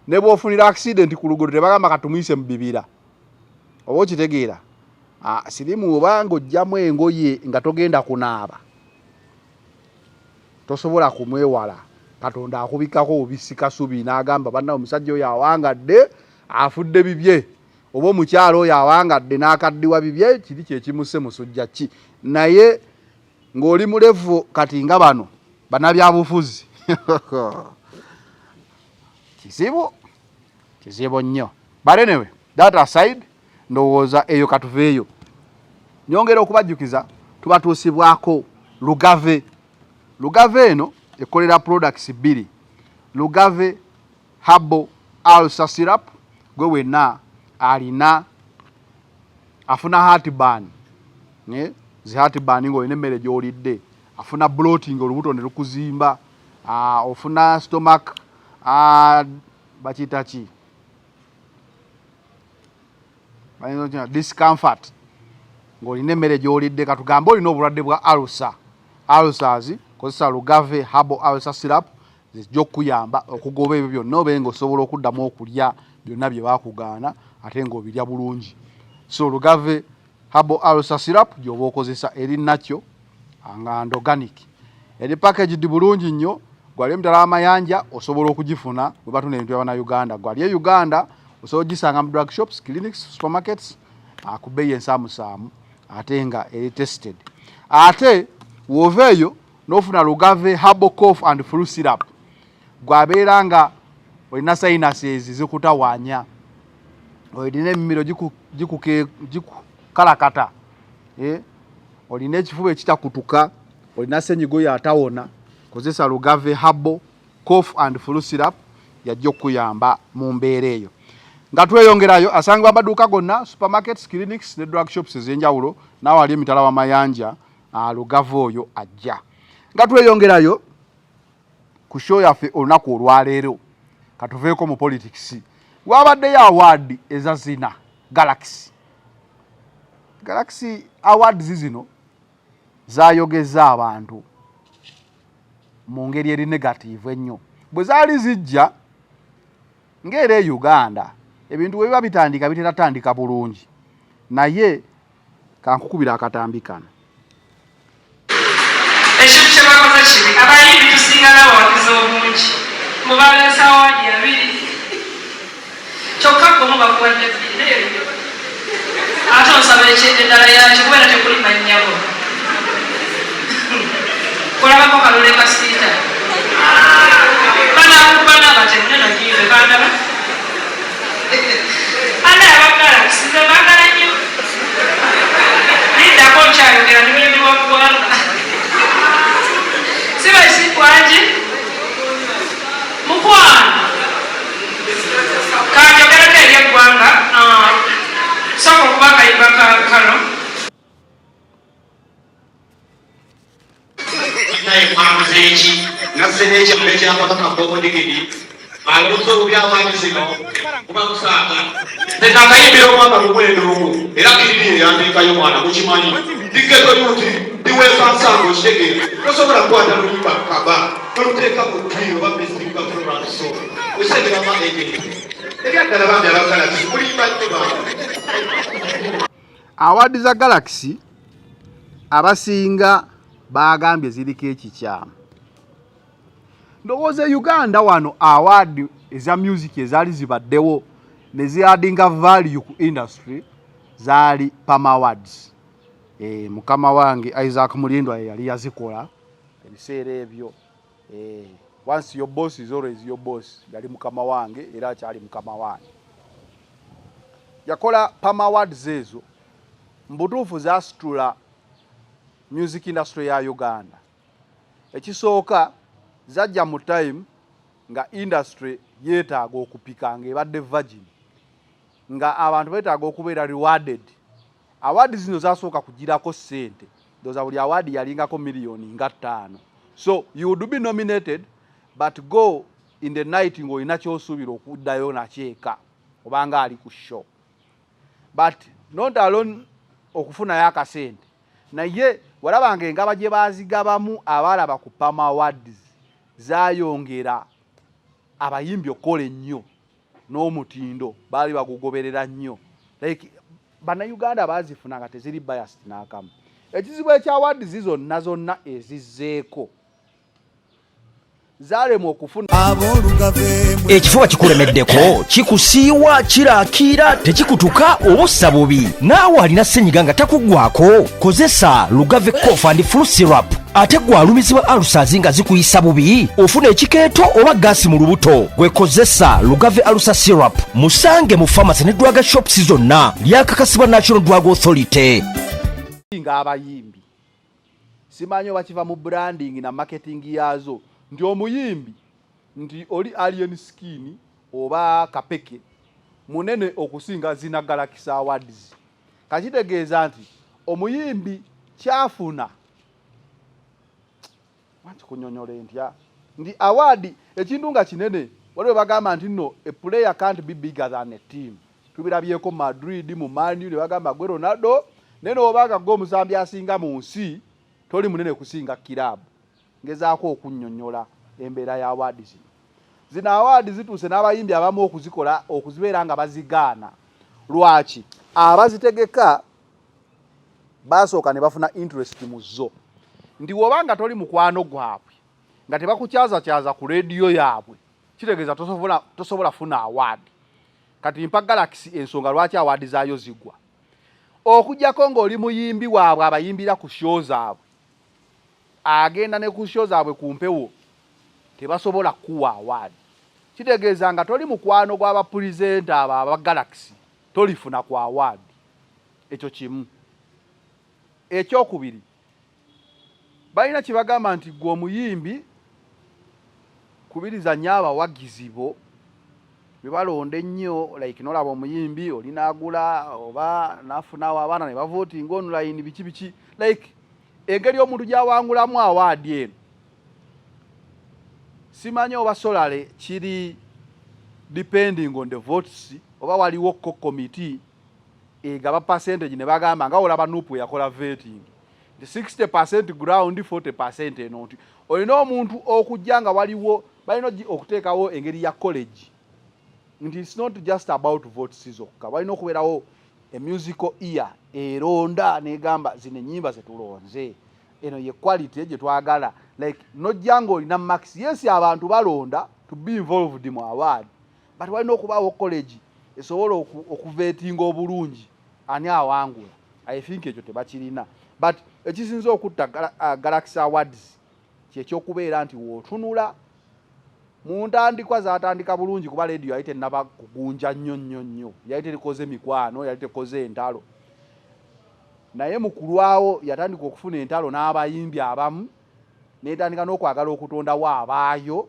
Ne bw'ofunira accident ku luguudo tebagamba katumuyise mu bibira. Oba okitegeera siriimu obanga ojjamu engoye nga togenda kunaaba tosobola kumwewala. Katonda akubikako obisi kasubi n'agamba banna omusajja oyo awangadde afudde bibye, oba omukyalo oyo awangadde n'akaddiwa bibye, kiri kyekimuse musujja ki. Naye ng'oli mulevu kati nga bano bannabyabufuzi kizibu nnyo. But anyway, that aside, ndowooza eyo katuveeyo. Nyongera okubajjukiza tubatuusibwako Lugave. Lugave eno ekolera products 2. Lugave Herbal Ulcer Syrup gwe wenna alina afuna heartburn, zi heartburn ng'olina emmere gy'olidde, afuna bloating olubuto ne lukuzimba, ofuna stomach bakiyita ki discomfort ng'olina emmere gy'olidde. Katugambe olina obulwadde bwa ulcers, kozesa Lugave Herbal Ulcer Syrup zijja okuyamba okugoba ebyo byonna obe ng'osobola okuddamu okulya byonna bye bakugaana ate ng'obirya bulungi. So Lugave Herbal Ulcer Syrup gy'oba okozesa eri nakyo nga organic, eri packaged bulungi nnyo. Gwali emutala amayanja osobola okugifuna bwe batuna ebintu by'Abannayuganda. Gwali e Uganda osobola ogisanga mu drug shops, clinics, supermarkets ku bbeeyi ensaamusaamu ate nga eri tested. Ate woveeyo n'ofuna Lugave Herbal Cough and Flu Syrup gwabeera nga olina sinuses zikutawaanya olina emmiro gikukalakata olina ekifuba ekitakutuka olina senyigo yatawona kozesa Lugave Herbal Cough and Flu Syrup yajja okuyamba mu mbeera eyo. Nga tweyongerayo asangibwa amaduuka gonna supermarkets, clinics ne drug shops ez'enjawulo n'awali emitala w'amayanja Lugave oyo ajja. Nga tweyongerayo ku show yaffe olunaku olwaleero katuveeko mu politics. Wabaddeyo award ezazina Galaxy awards zino zayogeza abantu mu ngeri eri negative ennyo. Bwe zaali zijja ng'era e Uganda ebintu bwe biba bitandika biteratandika bulungi, naye kankukubira akatambi kano. Ekintu kye bakoze kibi abayimbi tusinga n'abawagizi obungi mubaleesa awaadi abiri kyokka gomu bakuwadde bbiri ate osaba eddala yakyo kubeera tekuli mannyabo kulabako kalole kasiita banakubana batemuneno giive bandaba ate abagala kusize baagala nnyo liddako nkyayogera ndi mulimi wa ggwanga sibaisi kwanje mukwano kanjogereko eri eggwanga soka okuba akayimba kano naye kwamuzeeki naffe n'ekyalo ekyapakakakobodigidi aluza obubyamaanyi zino kuba kusaaga tekakayimbira omwaka lumwendo lumu era kiriri eyandiikayo mwana mukimanyi digezo yuti diweesansango okitegeera tosobola kukwata luyimba kaba toluteeka mu ttiro bapesitika kulolwaluso osengeramu egeri ebyaddala bambi abagalaxi mulimba nnyo baa Award za Galaxy abasinga bagambye ziriko ekikyamu. Ndowooza Uganda wano award eza music ezaali zibaddewo ne ziadinga value ku industry zaali Pam Awards. Mukama wange Isaac Mulindwa yali yazikola ebiseera ebyo. Once your boss is always your boss. Yali mukama wange era akyali mukama wange. Yakola Pam Awards ezo mbutuufu zasitula music industry ya Uganda. Ekisooka zajja mu time nga industry yeetaaga okupika ng'ebadde virgin, nga abantu beetaaga okubeera rewarded. Award zino zasooka kugirako ssente, ndowooza buli award yalingako miliyoni nga 5. So you would be nominated but go in the night ng'olina ky'osuubira okuddayo nakyeka obanga ali ku show, but not alone okufunayo akasente. Naye walabanga engaba gye baazigabamu abalaba ku Pam Awards zayongera abayimbi okukola ennyo n'omutindo baali bagugoberera nnyo. Like bannayuganda baazifuna nga teziri biased n'akamu. Ekizibu ekya awards zonna ezizzeeko zaalemu okufuna ekifuba kikulemeddeko kikusiiwa kiraakira tekikutuka obussa bubi naawe alina ssenyiga nga takuggwako kozesa Lugave Cough and Flu Syrup. Ate gwe alumizibwa alusazi nga zikuyisa bubi ofuna ekikeeto oba gaasi mu lubuto gwekozesa Lugave Alusa Syrup musange mu pharmacy ne drug shops zonna lyakakasibwa National Drug Authority. Nga abayimbi simanyi oba kiva mu branding na marketing yazo nti omuyimbi nti oli alien skin oba kapeke munene okusinga zina Galaxy Awards. Kakitegeeza nti omuyimbi kyafuna wanti kunyonyole ntya ndi award ekintu nga kinene waliwo bagamba nti no a player can't be bigger than a team. Tubirabyeko Madrid mu Man U ne bagamba gwe Ronaldo nene obaga go Muzambi asinga mu nsi toli munene kusinga kirabu. Ngezaako okunnyonnyola embeera ya awards zino awards zituuse n'abayimbi abamu okuzikola okuzibeera nga bazigaana. Lwaki? Abazitegeka basooka ne bafuna interest mu zo nti wobanga toli mukwano gwabwe nga tebakukyaza ku rediyo yaabwe kitegeeza tosobola funa award. Kati mpa Galaxy ensonga lwaki award zaayo zigwa okujjako ng'oli muyimbi waabwe abayimbira ku show zaabwe agenda ne ku show zaabwe ku mpewo tebasobola kuwa award. Kitegeeza nga toli mukwano gw'aba presenter aba Galaxy tolifuna ku award. Ekyo kimu. Ekyokubiri, balina kibagamba nti gwe omuyimbi kubiriza nnyo abawagizi bo bebalonda ennyo, like nolaba omuyimbi olinaagula oba nafunawo abaana ne bavootinga online biki like engeri omuntu gyawangulamu awaadi eno simanyi oba solale kiri depending on the votes oba waliwo committee egaba percentage ne bagamba nga olaba nupu yakola vetting the 60% ground 40% eno nti olina omuntu okujja nga waliwo balina okuteekawo engeri ya college nti it's not just about votes zokka, balina okubeerawo a musical ear eronda negamba zino ennyimba zetulonze eno ye quality gye twagala, like nojja ng'olina max. Yes, abantu balonda to be involved mu award, but walina okubaawo college esobola okuvetinga obulungi ani awangula. I think ekyo tebakirina, but ekisinza okutta Galaxy Awards kyekyokubeera nti wootunula mu ntandikwa zaatandika bulungi kuba radio yali tennaba kugunja nnyo, yali terikoze mikwano, yali tekoze entalo, naye mu kulwawo yatandika okufuna entalo n'abayimbi abamu n'etandika n'okwagala okutondawo abaayo.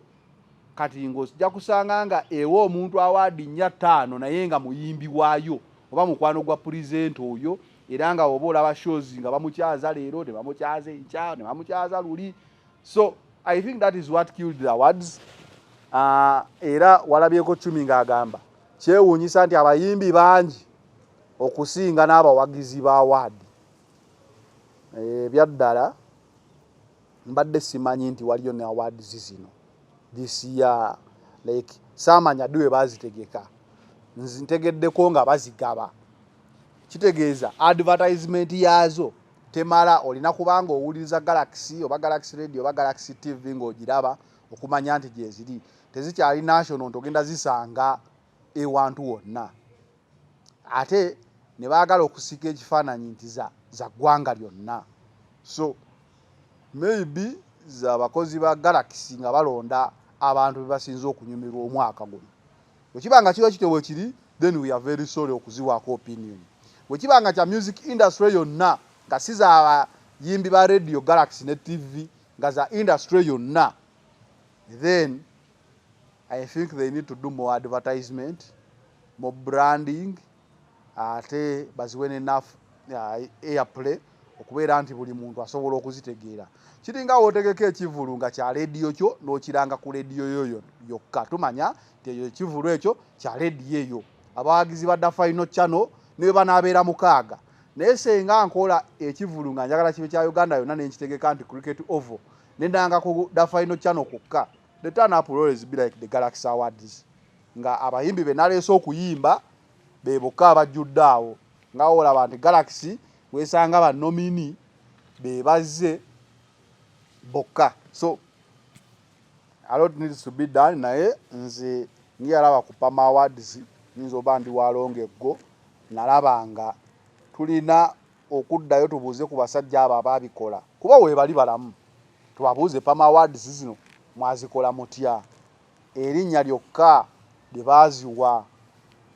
Kati ng'ojja kusanga nga ewa omuntu awaadi 4-5 naye nga muyimbi waayo oba mukwano gwa present oyo, era nga oba olaba shows nga bamukyaza leero tebamukyaza enkya ne bamukyaza luli. So I think that is what killed the awards. Era walabyeko Chumi ng'agamba kyewuunyisa nti abayimbi bangi okusinga n'abawagizi ba award. Byaddala mbadde simanyi nti waliyo ne awards zino this year, like samanya duwe bazitegeka, ntegeddeko nga bazigaba. Kitegeeza advertisement yazo temala, olina kubanga owuliriza Galaxy oba Galaxy Radio oba Galaxy TV ng'ogiraba okumanya nti gye ziri. Tezikyali national ntogenda zisanga ewantu wonna, ate ne baagala okusika ekifaananyi nti za ggwanga lyonna. So maybe za bakozi ba Galaxy nga balonda abantu bebasinza okunyumirwa omwaka guno. Bwekibanga kiba kitewe kiri, then we are very sorry okuziwaako opinion. Bwekibanga kya music industry yonna nga si za abayimbi ba radio Galaxy ne TV, nga za industry yonna, then I think they need to do more advertisement, more branding, ate baziwe enough airplay okubeera nti buli muntu asobola okuzitegeera. Kiringa wotegeka ekivulu nga kya radio kyo n'okiranga ku radio yoyo yokka, tumanya nti ekivulu ekyo kya radio eyo. Abawagizi ba Final Channel niwe banaabeera 6, naye senga nkola ekivulu nga njagala kibe kya Uganda yonna n'enkitegeka nti Cricket Oval nendanga ku Final Channel kokka, the turn up will always be like the Galaxy Awards. Nga abayimbi be naleese okuyimba be bokka abajjudde awo, nga olaba nti Galaxy wesanga ba nomini be bazze bokka. So a lot needs to be done, naye nze ngiyalaba ku Pama Awards nyinza oba ndi walonge go nalabanga tulina okuddayo tubuuze ku basajja abo ababikola, kuba we bali balamu tubabuuze Pama Awards zino mwazikola mutya, erinnya lyokka lye baaziwa.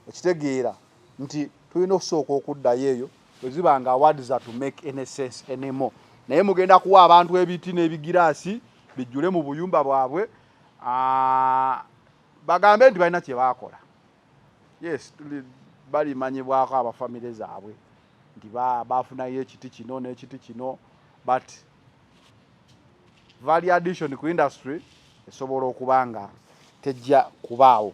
Ekitegeera nti tulina okusooka okuddayo eyo wezibanga awards are to make any sense anymore. Naye mugenda kuwa abantu ebiti n'ebigiraasi bijjule mu buyumba bwabwe bagambe nti balina kye baakola. Yes, balimanyibwako abafamile zaabwe nti baafunayo ekiti kino n'ekiti kino, but value addition ku industry esobola okubanga tejja kubaawo.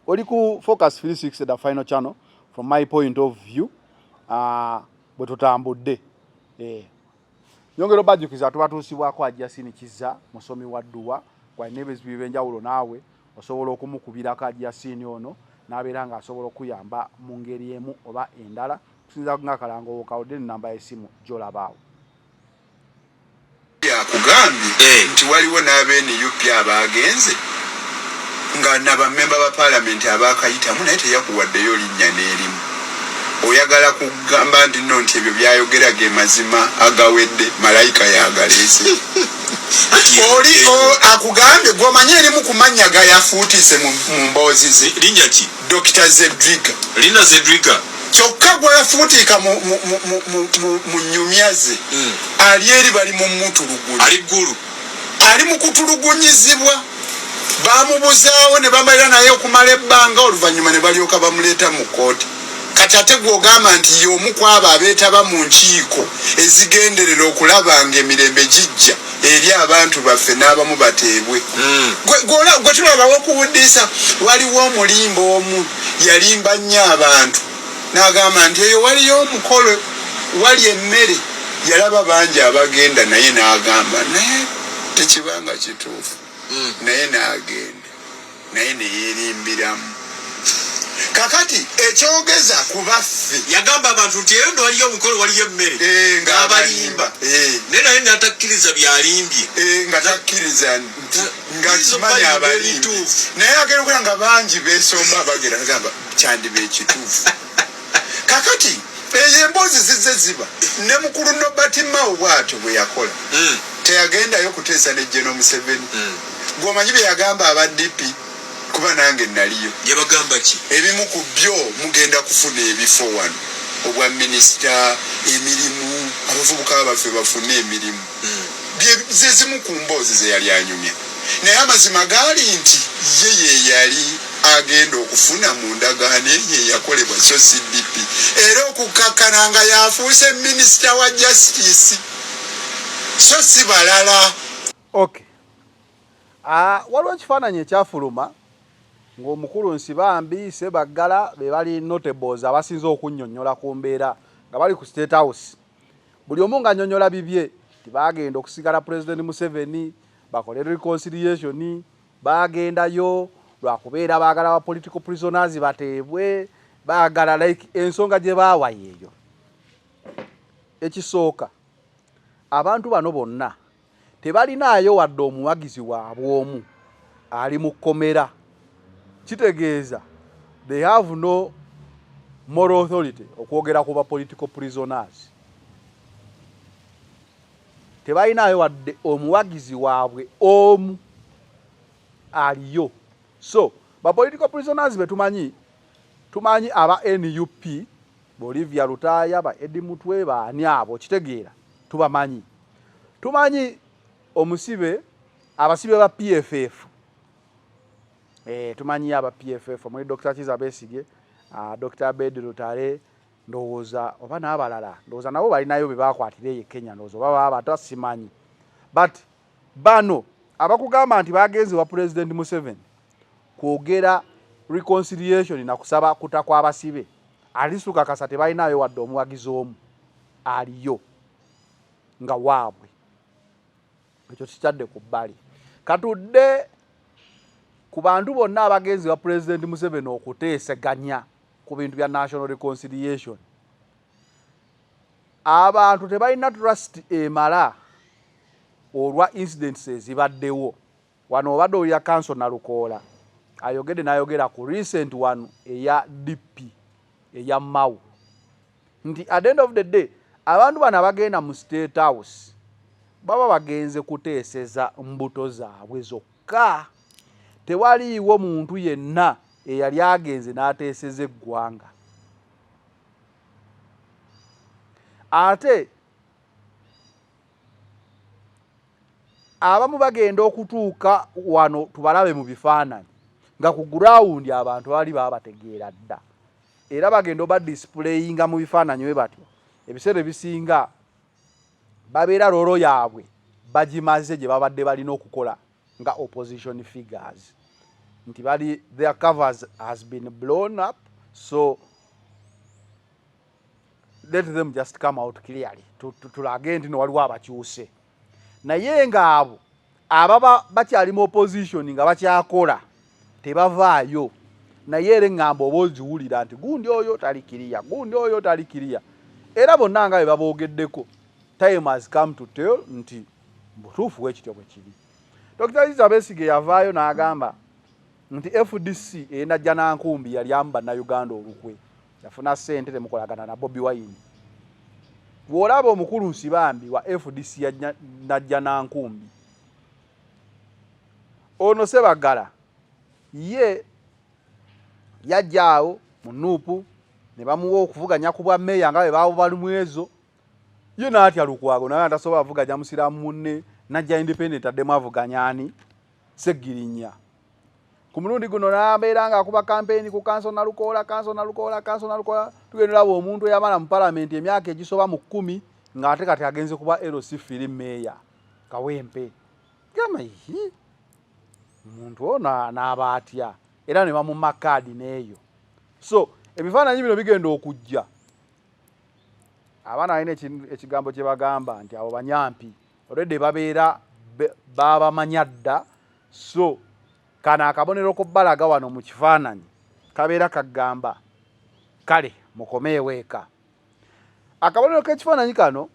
Oli ku Focus 360 the Final Channel from my point of view. Bwe tutambudde nyongero bajjukiza tubatuusibwako Ajasini Kiza, musomi wa dduwa kwa nebezibu ebyenjawulo, naawe osobola okumukubirako Ajasini ono n'abeera nga asobola okuyamba mu ngeri emu oba endala, kusinza ng'akalango kawudde namba y'essimu gy'olabaawo. Yakugambye nti waliwo n'abeNUP abaagenze nga n'abamemba ba paalamenti abaakayitamu naye teyakuwaddeyo linnya n'erimu. oyagala kugamba nti nno nti ebyo byayogera ge mazima agawedde malayika yagalese oli akugambe gw'omanyi erimu kumanya gayafuutise mu mboozi ze linnya ki Dr. Zedriga Lina Zedriga kyokka gweyafuutiika mu nnyumya ze ali eri bali mu mutulugunyi ali ggulu ali mu kutulugunyizibwa bamubuzaawo ne bamalira naye okumala ebbanga oluvannyuma ne balyoka bamuleeta mu kooti kati ate gw'ogamba nti y'omu ku abo abeetaba mu nkiiko ezigenderera okulaba ng'emirembe gijja eri abantu baffe n'abamu bateebwe gwe tulabawo okuwuddisa waliwo omulimba omu yalimba nnyo abantu n'agamba nti eyo waliyo omukolo wali emmere yalaba bangi abagenda naye n'agamba naye tekibanga kituufu naye n'agenda naye neyeerimbiramu kakati ekyogeza ku baffe yagamba abantu nti eyo ndo waliyo omukolo waliyo emmere ng'abalimba naye naye n'atakkiriza byalimbye nga takkiriza nga kimanya abalimbi naye agenda okula nga bangi beesomba bagera agamba kyandiba ekituufu kakati eyo emboozi zizze ziba ne mukulu Nobert Mao bw'atyo bwe yakola teyagendayo kuteesa ne General Museveni gw'omanyi bye yagamba aba DP kuba nange naliyo yabagamba ki ebimu ku byo mugenda kufuna ebifo wano obwa minisita emirimu abavubuka baffe bafune emirimu zezimu ku mboozi ze yali anyumya naye amazima gaali nti ye yali agenda okufuna mu ndagaano ye yakolebwa so CDP era okukakkana nga yafuuse minisita wa justice so si balala. Okay. Waliwo ekifaananyi ekyafuluma ng'omukulu Nsibambi Sebaggala be bali notables abasinze okunnyonnyola ku mbeera nga bali ku State House. Buli omu ng'annyonnyola bibye tibagenda okusigala President Museveni bakole reconciliation bagendayo lwakubeera baagala ba political prisoners bateebwe baagala like ensonga gye baawa yeeyo. Ekisooka abantu bano bonna tebalinaayo wadde omuwagizi waabwe omu ali mu kkomera kitegeeza they have no moral authority okwogera ku ba political prisoners. Tebalinayo wadde omuwagizi waabwe omu aliyo. So ba political prisoners betumanyi aba NUP Bolivia Lutaya ba Eddie Mutwe baani abo kitegeera tubamanyi. Tumanyi omusibe abasibe ba PFF tumanyi aba PFF omuli Dr. Kiza Besigye Dr. Abed Lutale ndowooza oba n'abalala ndowooza nabo balinayo be bakwatira ye Kenya ndowooza oba baba atasimanyi but bano abakugamba nti bagenze wa President Museveni kwogera reconciliation na kusaba kutakwa abasibe alisuka kasa tebalinayo wadde omuwagizi omu aliyo nga waabwe ekyo kitadde ku bbali katudde ku bantu bonna abagenzi wa President Museveni okuteeseganya ku bintu bya national reconciliation. Abantu tebalina trust emala olwa incidents ezibaddewo wano obadde olya council na Lukoola ayogedde n'ayogera ku recent one eya DP eya Mau nti at the end of the day abantu bano abagenda mu State House baba bagenze kuteeseza mbuto zaabwe zokka tewaliiwo muntu yenna eyali agenze n'ateeseza eggwanga. Ate abamu bagenda okutuuka wano tubalabe mu bifaananyi nga ku ground abantu bali babategeera dda era bagenda oba displayinga mu bifaananyi we batyo ebiseera ebisinga babeera lolo yaabwe bagimaze gye babadde balina okukola nga opposition figures nti bali their covers has been blown up so let them just come out clearly tulage nti waliwo abakyuse naye ng'abo ababa bakyali mu opposition nga bakyakola tebavaayo naye era eŋŋamba oba oziwulira nti gundi oyo talikiriya gundi oyo talikiriya era bonna nga bwe baboogeddeko time has come to tell nti butuufu wekityo bwe kiri. Dr. Kiza Besigye yavaayo n'agamba nti FDC enajja nankumbi yali amba na Uganda olukwe yafuna ssente temukolagana na Bobi Wine. Bw'olaba omukulu Nsibambi wa FDC najja Nankumbi, ono Sebagala ye yajjaawo mu Nuupu ne bamuwa okuvuganya ku bwa meya nga bwe baabo bali mu ezo, ye n'atya Lukwago naye atasobola avuganya musiraamu munne, najja independent addemu avuganya ani Segirinnya. Ku mulundi guno n'abeera ng'akuba kampeyini ku kanso Nalukoola. Tugenda olaba omuntu eyamala mu palamenti emyaka egisoba mu 10 ng'ate kati agenze kuba LC Film meya Kawempe. Gamba omuntu ono n'aba atya era ne bamumma kaadi n'eyo. So ebifaananyi bino bigenda okujja. Abaana balina ekigambo kye bagamba nti abo banyampi already babeera babamanya dda. So kana akabonero ko balaga wano mu kifaananyi kabeera kagamba kale mukomeeweeka. Akabonero k'ekifaananyi kano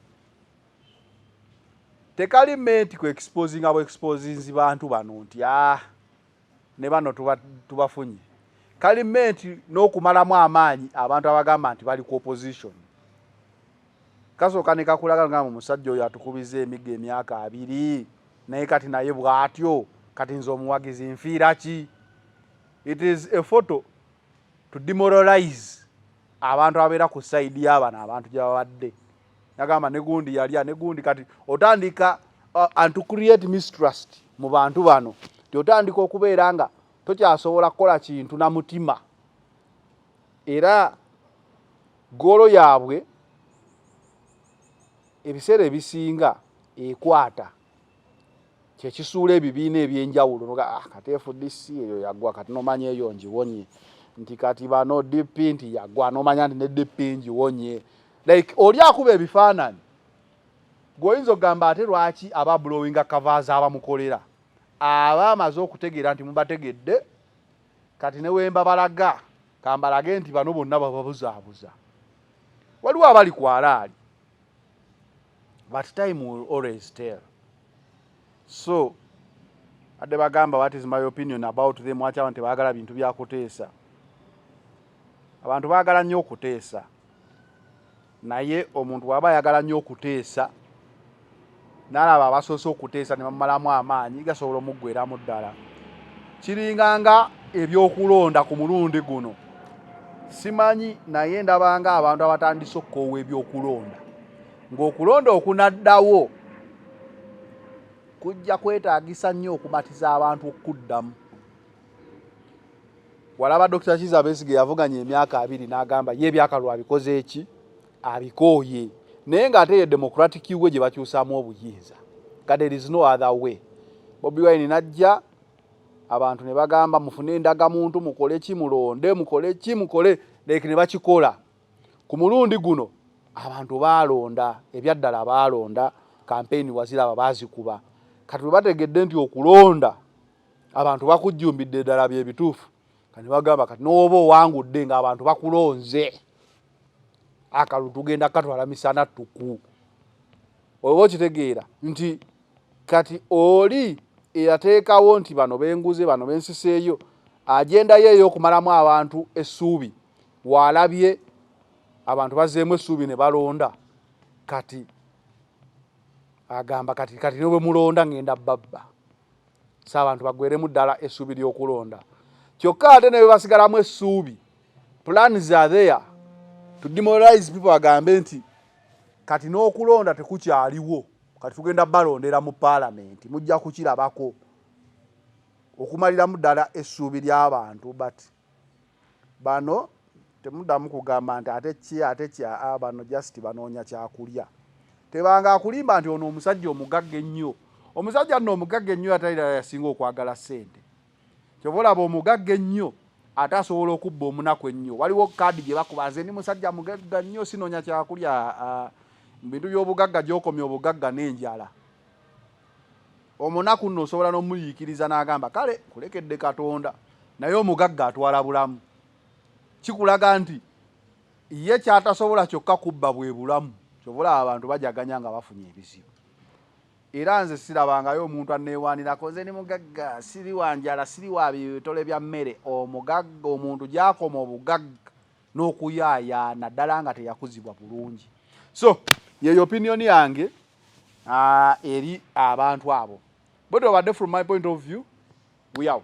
tekali menti ku exposing abo exposinzi bantu bano nti ne bano tubafunye. Kali menti n'okumalamu amaanyi abantu abagamba nti bali ku opposition. Kasooka ne kakulaga nga musajja oyo atukubiza emigga emyaka 2 naye kati naye bw'atyo kati nze omuwagizi nfiira ki? It is a photo to demoralize abantu abeera ku side y'abana abantu gye babadde. Nagamba ne gundi yalya ne gundi kati otandika and to create mistrust mu bantu bano. Otandika okubeera nga tokyasobola kukola kintu na mutima. Era golo yaabwe ebiseera ebisinga ekwata kyekisuula ebibiina ebyenjawulo noga kati FDC eyo yagwa kati nomanya eyo njiwonye nti kati bano DP nti yagwa nomanya nti ne DP njiwonye. Like oli akuba ebifaananyi goyinza ogamba ate lwaki aba blowing covers abamukolera aba amaze okutegeera nti mubategedde kati ne wemba balaga kambalage nti bano bonna bababuzaabuza. Waliwo abali kwalaali but time will always tell. So adde bagamba what is my opinion about them, wacha abantu baagala bintu bya kuteesa. Abantu baagala nnyo okuteesa, naye omuntu waba yagala nnyo okuteesa n'alaba abasoose okuteesa ne bamalamu amaanyi gasobola omuggweramu ddala. Kiringanga ebyokulonda ku mulundi guno simanyi naye ndabanga abantu abatandise okukoowa ebyokulonda ng'okulonda okunaddawo kujja kwetaagisa nnyo okumatiza abantu okuddamu. Walaba Dr. Kizza Besigye yavuganya emyaka 2 n'agamba ye ebyakalulu abikoze eki abikooye naye ng'ate ye democratic we gye bakyusaamu obuyinza. There is no other way. Bobi Wine najja abantu ne bagamba mufune endagamuntu mukole ki mulonde mukole ki mukole leke ne bakikola. Ku mulundi guno abantu baalonda ebyaddala baalonda campaign waziraba baazikuba. Kati bategedde nti okulonda abantu bakujjumbidde ddala bye bituufu kati bagamba kati n'oba owangudde ng'abantu bakulonze akalulu tugenda katwala misana ttuku. Oba okitegeera nti kati oli eyateekawo nti bano benguze bano bensiseeyo agenda ye ey'okumalamu abantu essuubi waalabye abantu bazzeemu essuubi ne balonda kati agamba kati ne bwe mulonda ngenda babba so abantu bagweremu ddala essuubi ly'okulonda. Kyokka ate ne bwe basigalamu essuubi plans are there to demoralize people agambe nti kati n'okulonda tekukyaliwo kati tugenda balondera mu parliament mujja kukirabako okumaliramu ddala essuubi ly'abantu. But bano temuddamu kugamba nti ate kya bano just banoonya kyakulya. Tebanga akulimba nti ono omusajja omugagga ennyo. Omusajja nno omugagga ennyo atalira yasinga okwagala ssente. Kyova olaba omugagga ennyo ate asobola okubba omunaku ennyo. Waliwo kaadi gye bakuba nze ndi musajja mugagga nnyo sinoonya kyakulya. Bintu by'obugagga gy'okomya obugagga n'enjala. Omunaku nno osobola n'omuyiikiriza n'agamba kale kulekedde Katonda naye omugagga atwala bulamu. Kikulaga nti ye kyatasobola kyokka kubba bwe bulamu. Kyova abantu bajaganya nga bafunye ebizibu. Era nze sirabangayo omuntu anneewaanirako nze ni mugagga siri wa njala siri wa bitole bya mmere. Omugagga omuntu gy'akoma obugagga n'okuyaaya naddala nga teyakuzibwa bulungi. So yeyo opinion yange eri abantu abo. But from my point of view, we out.